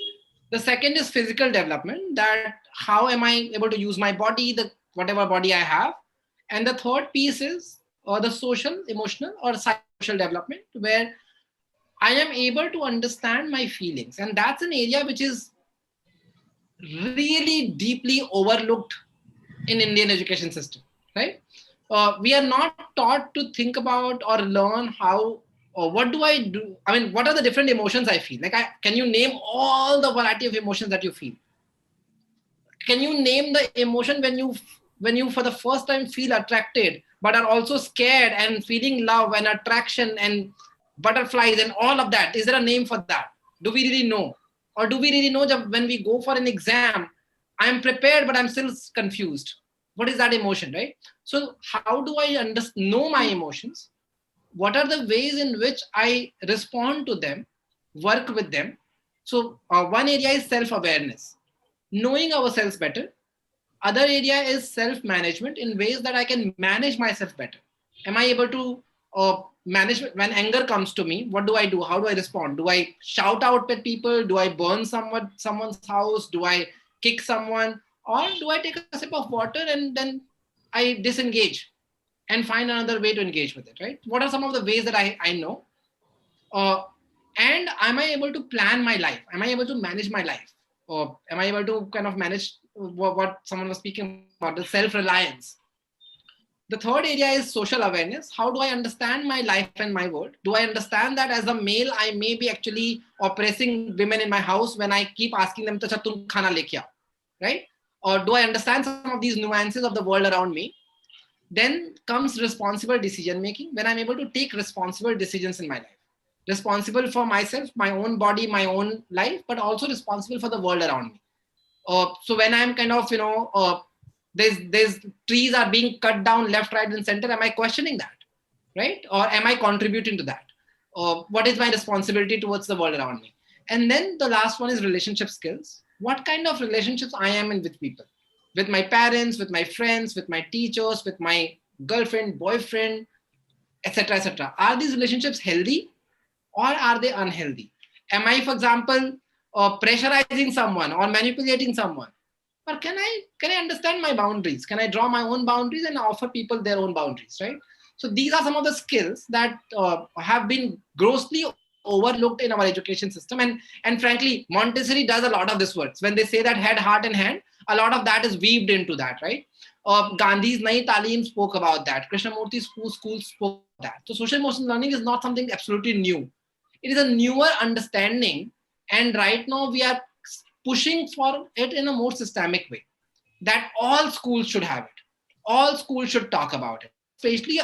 The second is physical development, that how am I able to use my body, whatever body I have. And the third piece is the social, emotional, or social development, where I am able to understand my feelings. And that's an area which is really deeply overlooked in Indian education system, right? We are not taught to think about or learn how, or what do I do? I mean, what are the different emotions I feel? Like, can you name all the variety of emotions that you feel? Can you name the emotion when you for the first time feel attracted, but are also scared and feeling love and attraction and butterflies and all of that? Is there a name for that? Do we really know? Or do we really know that when we go for an exam, I'm prepared, but I'm still confused? What is that emotion, right? So how do I know my emotions? What are the ways in which I respond to them, work with them? So one area is self-awareness, knowing ourselves better. Other area is self-management, in ways that I can manage myself better. Am I able to manage when anger comes to me? What do I do? How do I respond? Do I shout out at people? Do I burn someone's house? Do I kick someone? Or do I take a sip of water and then I disengage and find another way to engage with it, right? What are some of the ways that I know? And am I able to plan my life? Am I able to manage my life? Or am I able to kind of manage what someone was speaking about, the self-reliance? The third area is social awareness. How do I understand my life and my world? Do I understand that as a male, I may be actually oppressing women in my house when I keep asking them, "Chacha, tum khana lekhe aao," right? Or do I understand some of these nuances of the world around me? Then comes responsible decision making, when I'm able to take responsible decisions in my life. Responsible for myself, my own body, my own life, but also responsible for the world around me. So when I'm kind of, there's trees are being cut down left, right, and center, am I questioning that, right? Or am I contributing to that? What is my responsibility towards the world around me? And then the last one is relationship skills. What kind of relationships I am in with people, with my parents, with my friends, with my teachers, with my girlfriend, boyfriend, etc., etc. Are these relationships healthy or are they unhealthy? Am I, for example, pressurizing someone or manipulating someone? Or can I understand my boundaries? Can I draw my own boundaries and offer people their own boundaries, right? So these are some of the skills that have been grossly overlooked in our education system. And frankly, Montessori does a lot of this work. When they say that head, heart, and hand, a lot of that is weaved into that, right? Gandhi's Nai Talim spoke about that. Krishnamurti's school spoke about that. So social emotional learning is not something absolutely new. It is a newer understanding. And right now we are pushing for it in a more systemic way, that all schools should have it. All schools should talk about it, especially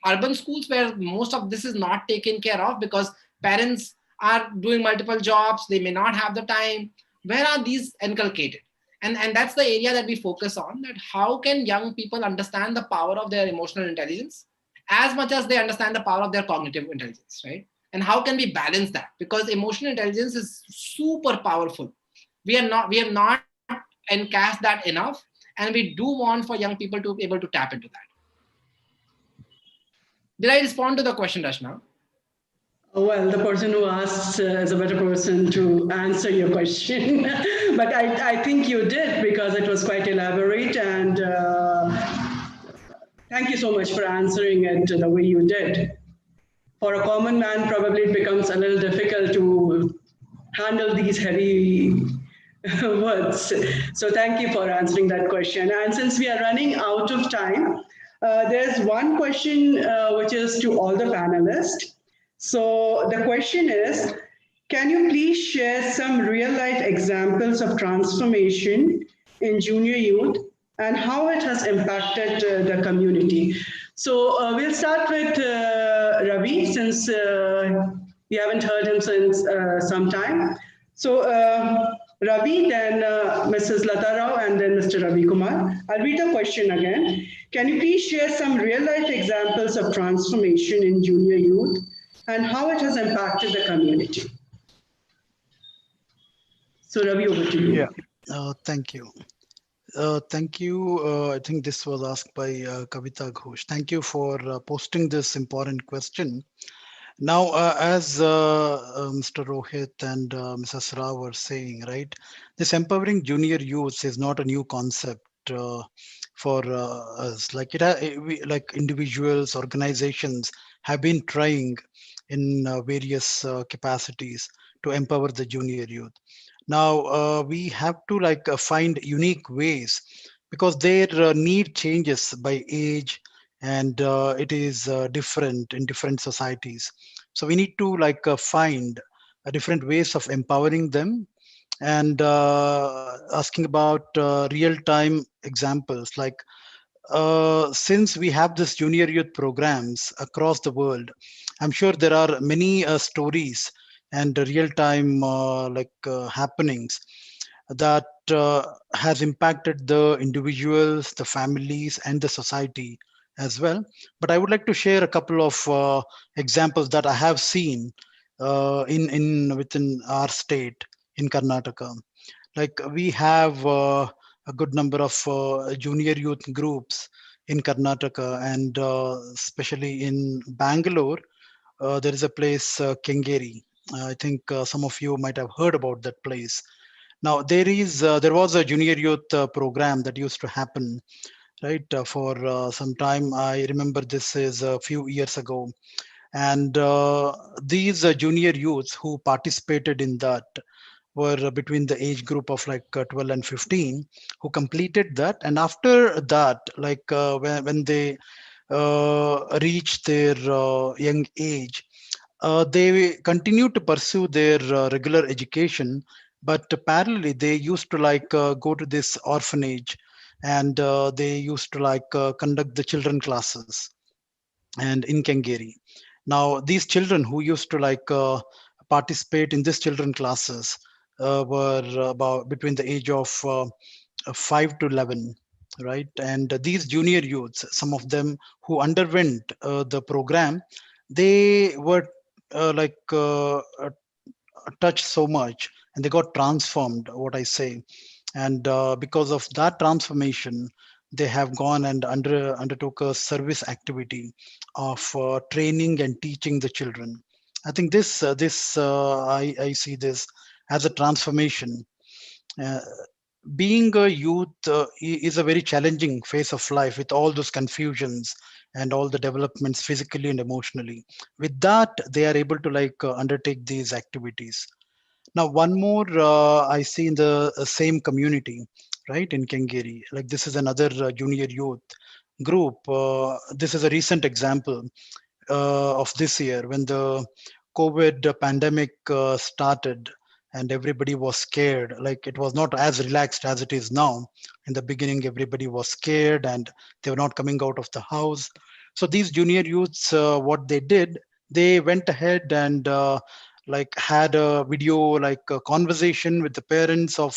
urban schools where most of this is not taken care of because parents are doing multiple jobs. They may not have the time. Where are these inculcated? And that's the area that we focus on, that how can young people understand the power of their emotional intelligence as much as they understand the power of their cognitive intelligence, right? And how can we balance that? Because emotional intelligence is super powerful. We have not encased that enough, and we do want for young people to be able to tap into that. Did I respond to the question, Rashna? Well, the person who asks is a better person to answer your question. But I think you did, because it was quite elaborate. And thank you so much for answering it the way you did. For a common man, probably it becomes a little difficult to handle these heavy words. So thank you for answering that question. And since we are running out of time, there's one question which is to all the panelists. So the question is, can you please share some real life examples of transformation in junior youth and how it has impacted the community? So we'll start with Ravi, since we haven't heard him since some time. So Ravi, then Mrs. Lata Rao, and then Mr. Ravi Kumar. I'll read the question again. Can you please share some real life examples of transformation in junior youth and how it has impacted the community? So Ravi, over to you. Yeah, thank you. Thank you. I think this was asked by Kavita Ghosh. Thank you for posting this important question. Now, as Mr. Rohit and Mrs. Rao were saying, right, this empowering junior youth is not a new concept for us. Like like individuals, organizations have been trying in various capacities to empower the junior youth. Now we have to find unique ways, because their need changes by age, and it is different in different societies. So we need to find different ways of empowering them, and asking about real time examples, like since we have this junior youth programs across the world, I'm sure there are many stories and real time happenings that has impacted the individuals, the families, and the society as well. But I would like to share a couple of examples that I have seen in within our state in Karnataka. Like we have a good number of junior youth groups in Karnataka, and especially in Bangalore, there is a place Kengeri. I think some of you might have heard about that place. Now there was a junior youth program that used to happen, right, for some time. I remember this is a few years ago, and these junior youths who participated in that were between the age group of 12 and 15, who completed that. And after that, when they reached their young age, they continue to pursue their regular education, but parallelly they used to go to this orphanage, and they used to conduct the children classes and in Kengeri. Now these children who used to participate in these children classes were about between the age of 5 to 11, right? And these junior youths, some of them who underwent the program, they were touched so much, and they got transformed, what I say. And because of that transformation, they have gone and undertook a service activity of training and teaching the children. I think I see this as a transformation. Uh, being a youth is a very challenging phase of life with all those confusions and all the developments physically and emotionally. With that, they are able to undertake these activities. Now, one more I see in the same community, right, in Kengeri. Like, this is another junior youth group. This is a recent example of this year when the COVID pandemic started and everybody was scared. Like, it was not as relaxed as it is now. In the beginning, everybody was scared and they were not coming out of the house. So these junior youths, what they did, they went ahead and had a video conversation with the parents of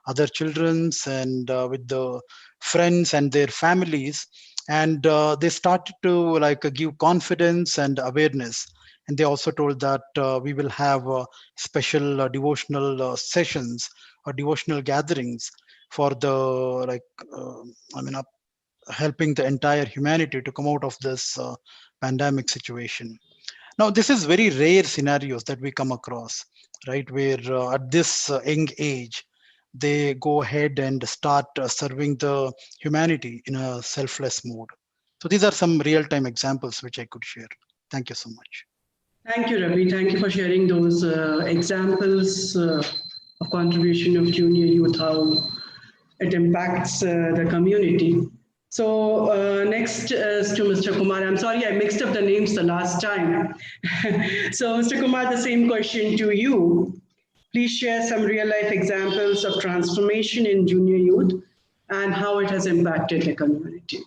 other childrens and with the friends and their families, and they started to give confidence and awareness. And they also told that we will have special devotional sessions or devotional gatherings for the like I mean helping the entire humanity to come out of this pandemic situation. Now, this is very rare scenarios that we come across, right? Where at this young age, they go ahead and start serving the humanity in a selfless mode. So these are some real-time examples which I could share. Thank you so much. Thank you, Ravi. Thank you for sharing those examples of contribution of junior youth, how it impacts the community. So next is to Mr. Kumar. I'm sorry I mixed up the names the last time. So Mr. Kumar, the same question to you. Please share some real life examples of transformation in junior youth and how it has impacted the community.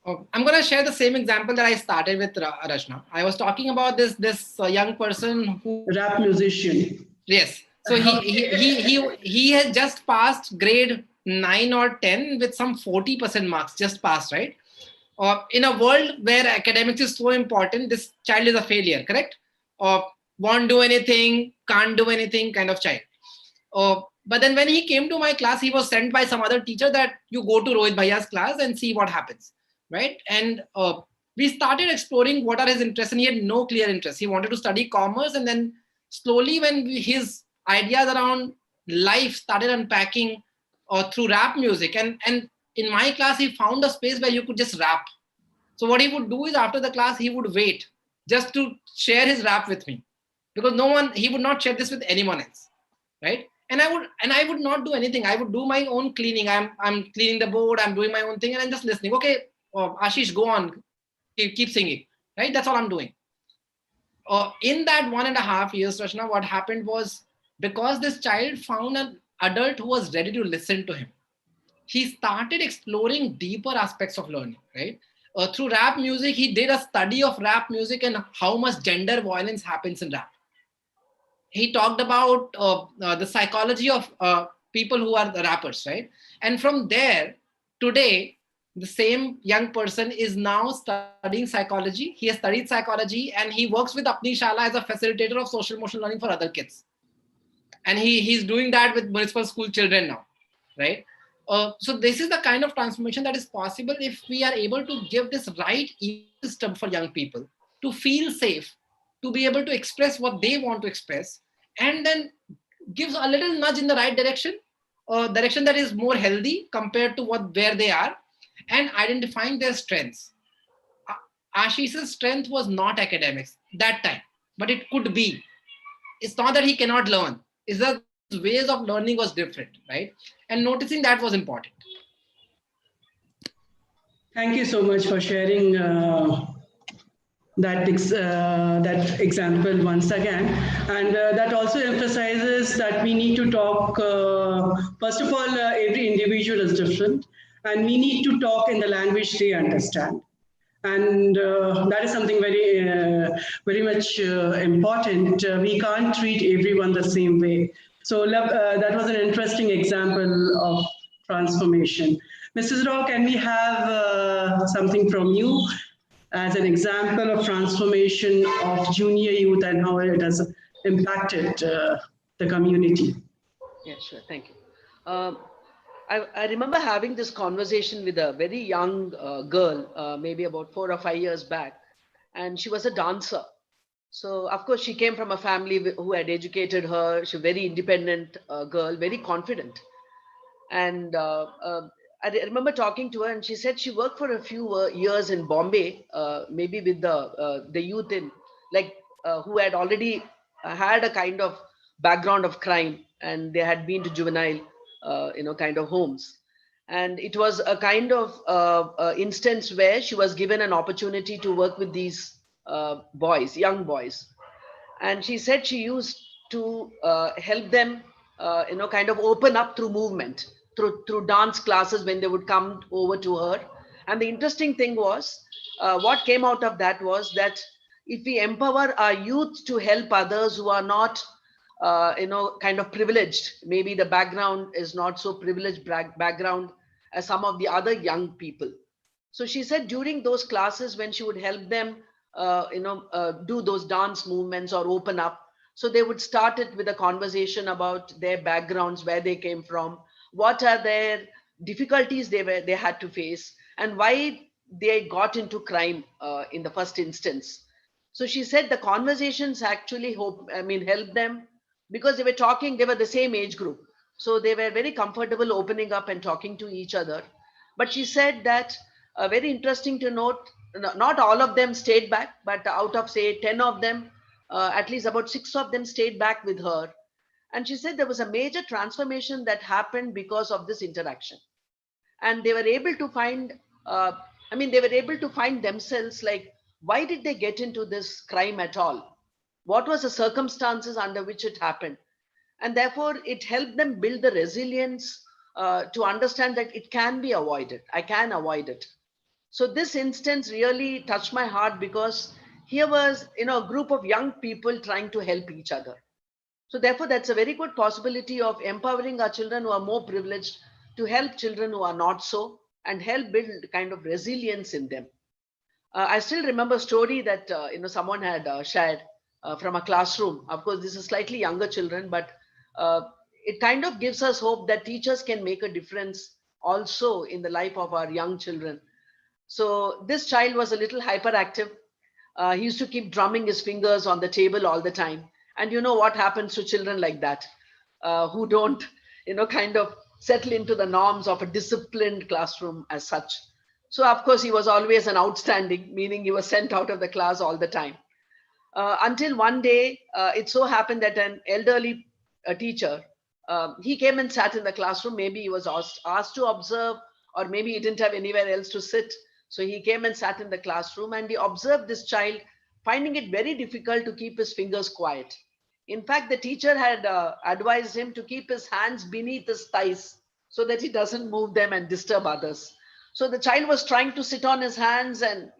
I'm going to share the same example that I started with, Rachna. I was talking about this young person who... Rap musician. Yes. So he has just passed grade 9 or 10 with some 40% marks, just passed, right? In a world where academics is so important, this child is a failure, correct? Won't do anything, can't do anything kind of child. But then when he came to my class, he was sent by some other teacher that you go to Rohit Bhaiya's class and see what happens, right? And we started exploring what are his interests, and he had no clear interest. He wanted to study commerce, and then slowly when his ideas around life started unpacking through rap music, and in my class, he found a space where you could just rap. So what he would do is after the class, he would wait just to share his rap with me, because he would not share this with anyone else, right? And I would not do anything. I would do my own cleaning. I'm cleaning the board. I'm doing my own thing, and I'm just listening. Okay, Ashish, go on, keep singing, right? That's all I'm doing. In that 1.5 years, Rachna, what happened was, because this child found an adult who was ready to listen to him, he started exploring deeper aspects of learning, right? Through rap music, he did a study of rap music and how much gender violence happens in rap. He talked about the psychology of people who are the rappers, right? And from there, today, the same young person is now studying psychology. He has studied psychology, and he works with Apni Shala as a facilitator of social emotional learning for other kids. And he's doing that with municipal school children now, right? So this is the kind of transformation that is possible if we are able to give this right ecosystem for young people to feel safe, to be able to express what they want to express, and then gives a little nudge in the right direction, direction that is more healthy compared to where they are, and identifying their strengths. Ashish's strength was not academics that time, but it could be. It's not that he cannot learn. It's that ways of learning was different, right? And noticing that was important. Thank you so much for sharing that example once again. And that also emphasizes that we need to talk, first of all, every individual is different, and we need to talk in the language they understand. And that is something very much important. We can't treat everyone the same way. So that was an interesting example of transformation. Mrs. Rao, can we have something from you as an example of transformation of junior youth and how it has impacted the community? Yeah, sure. Thank you. I remember having this conversation with a very young girl, maybe about 4 or 5 years back, and she was a dancer. So, of course, she came from a family who had educated her. She's a very independent girl, very confident. And I remember talking to her, and she said she worked for a few years in Bombay, maybe with the youth in like who had already had a kind of background of crime, and they had been to juvenile, kind of homes. And it was a kind of instance where she was given an opportunity to work with these boys, young boys. And she said she used to help them, kind of open up through movement, through dance classes when they would come over to her. And the interesting thing was, what came out of that was that if we empower our youth to help others who are not, kind of privileged, maybe the background is not so privileged background as some of the other young people. So she said during those classes, when she would help them, do those dance movements or open up, so they would start it with a conversation about their backgrounds, where they came from, what are their difficulties they had to face, and why they got into crime in the first instance. So she said the conversations actually helped them, because they were talking, they were the same age group. So they were very comfortable opening up and talking to each other. But she said that very interesting to note, not all of them stayed back, but out of say 10 of them, at least about 6 of them stayed back with her. And she said there was a major transformation that happened because of this interaction. And they were able to find, they were able to find themselves like, why did they get into this crime at all? What was the circumstances under which it happened? And therefore, it helped them build the resilience to understand that it can be avoided. I can avoid it. So this instance really touched my heart, because here was, a group of young people trying to help each other. So therefore, that's a very good possibility of empowering our children who are more privileged to help children who are not so, and help build kind of resilience in them. I still remember a story that someone had shared from a classroom. Of course, this is slightly younger children, but it kind of gives us hope that teachers can make a difference also in the life of our young children. So this child was a little hyperactive. He used to keep drumming his fingers on the table all the time. And you know what happens to children like that, who don't, kind of settle into the norms of a disciplined classroom as such. So of course, he was always an outstanding, meaning he was sent out of the class all the time. Until one day, it so happened that an elderly teacher, he came and sat in the classroom. Maybe he was asked to observe, or maybe he didn't have anywhere else to sit. So he came and sat in the classroom, and he observed this child, finding it very difficult to keep his fingers quiet. In fact, the teacher had advised him to keep his hands beneath his thighs so that he doesn't move them and disturb others. So the child was trying to sit on his hands and,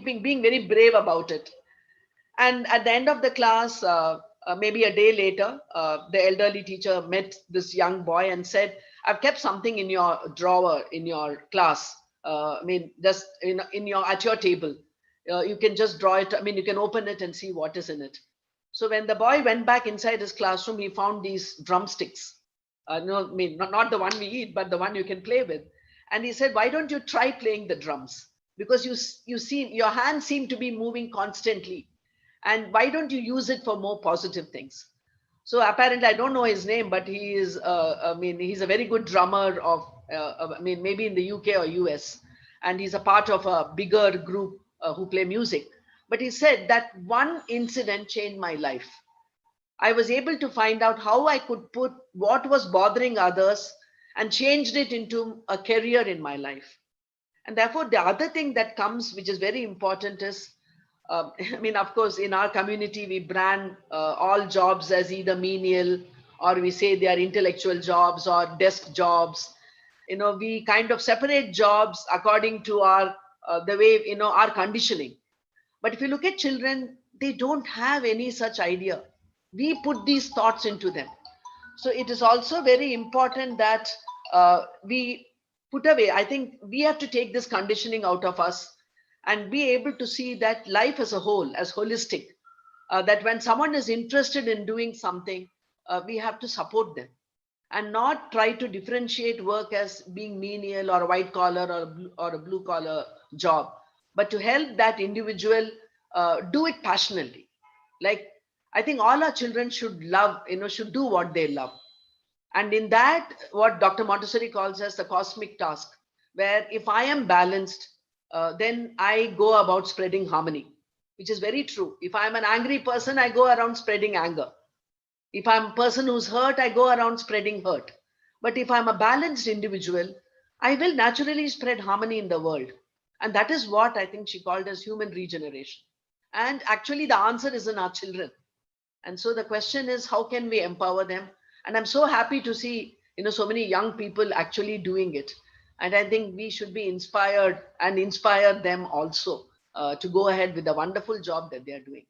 being very brave about it. And at the end of the class, maybe a day later, the elderly teacher met this young boy and said, I've kept something in your drawer in your class. Just at your table. You can just draw it. You can open it and see what is in it. So when the boy went back inside his classroom, he found these drumsticks. Not the one we eat, but the one you can play with. And he said, why don't you try playing the drums? Because you see, your hands seem to be moving constantly. And why don't you use it for more positive things? So apparently, I don't know his name, but he is, he's a very good drummer of, maybe in the UK or US. And he's a part of a bigger group who play music. But he said that one incident changed my life. I was able to find out how I could put what was bothering others and changed it into a career in my life. And therefore, the other thing that comes, which is very important, is of course, in our community, we brand all jobs as either menial, or we say they are intellectual jobs or desk jobs. We kind of separate jobs according to our the way, our conditioning. But if you look at children, they don't have any such idea. We put these thoughts into them. So it is also very important that we put away. I think we have to take this conditioning out of us and be able to see that life as a whole, as holistic, that when someone is interested in doing something, we have to support them and not try to differentiate work as being menial or a white collar or a blue collar job, but to help that individual do it passionately. Like, I think all our children should love, should do what they love. And in that, what Dr. Montessori calls as the cosmic task, where if I am balanced, then I go about spreading harmony, which is very true. If I'm an angry person, I go around spreading anger. If I'm a person who's hurt, I go around spreading hurt. But if I'm a balanced individual, I will naturally spread harmony in the world. And that is what I think she called as human regeneration. And actually, the answer is in our children. And so the question is, how can we empower them? And I'm so happy to see, so many young people actually doing it. And I think we should be inspired and inspire them also to go ahead with the wonderful job that they are doing.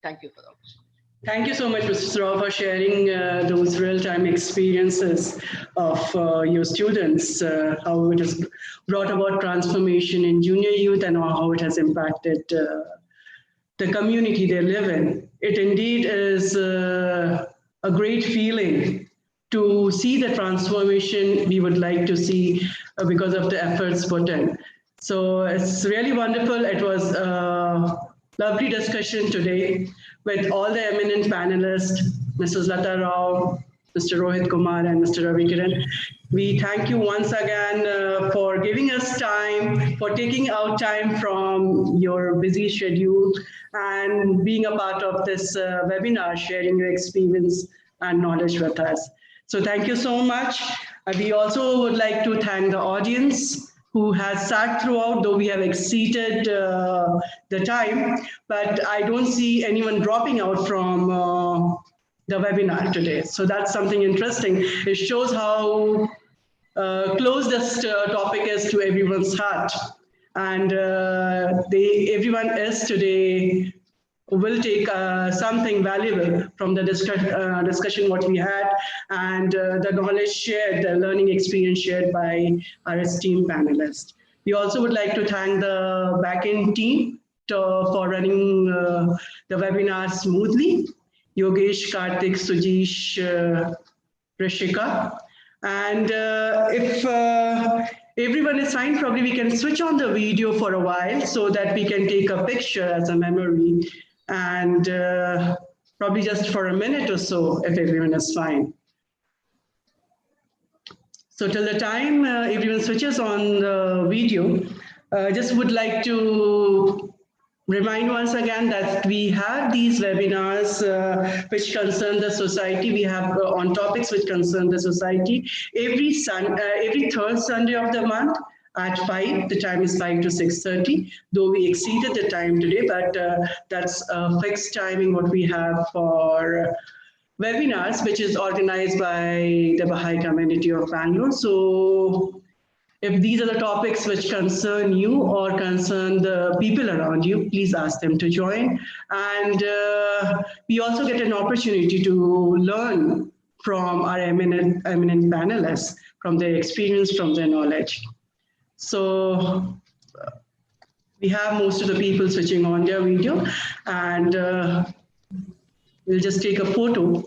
Thank you for the opportunity. Thank you so much, Mr. Rao, for sharing those real-time experiences of your students, how it has brought about transformation in junior youth and how it has impacted the community they live in. It indeed is a great feeling to see the transformation we would like to see because of the efforts put in. So it's really wonderful. It was a lovely discussion today with all the eminent panelists, Mrs. Lata Rao, Mr. Rohit Kumar, and Mr. Ravi Kiran. We thank you once again for giving us time, for taking out time from your busy schedule and being a part of this webinar, sharing your experience and knowledge with us. So thank you so much. We also would like to thank the audience who has sat throughout, though we have exceeded the time, but I don't see anyone dropping out from the webinar today. So that's something interesting. It shows how close this topic is to everyone's heart. And everyone is today will take something valuable from the discussion what we had and the knowledge shared, the learning experience shared by our esteemed panelists. We also would like to thank the backend team for running the webinar smoothly. Yogesh, Karthik, Sujish, Rishika. And if everyone is fine, probably we can switch on the video for a while so that we can take a picture as a memory. And probably just for a minute or so, if everyone is fine. So till the time everyone switches on the video, just would like to remind once again that we have these webinars which concern the society. We have on topics which concern the society every third Sunday of the month at 5. The time is 5 to 6:30, though we exceeded the time today, but that's a fixed timing what we have for webinars, which is organized by the Baha'i Community of Bengaluru. So if these are the topics which concern you or concern the people around you, please ask them to join. And we also get an opportunity to learn from our eminent panelists, from their experience, from their knowledge. So we have most of the people switching on their video, and we'll just take a photo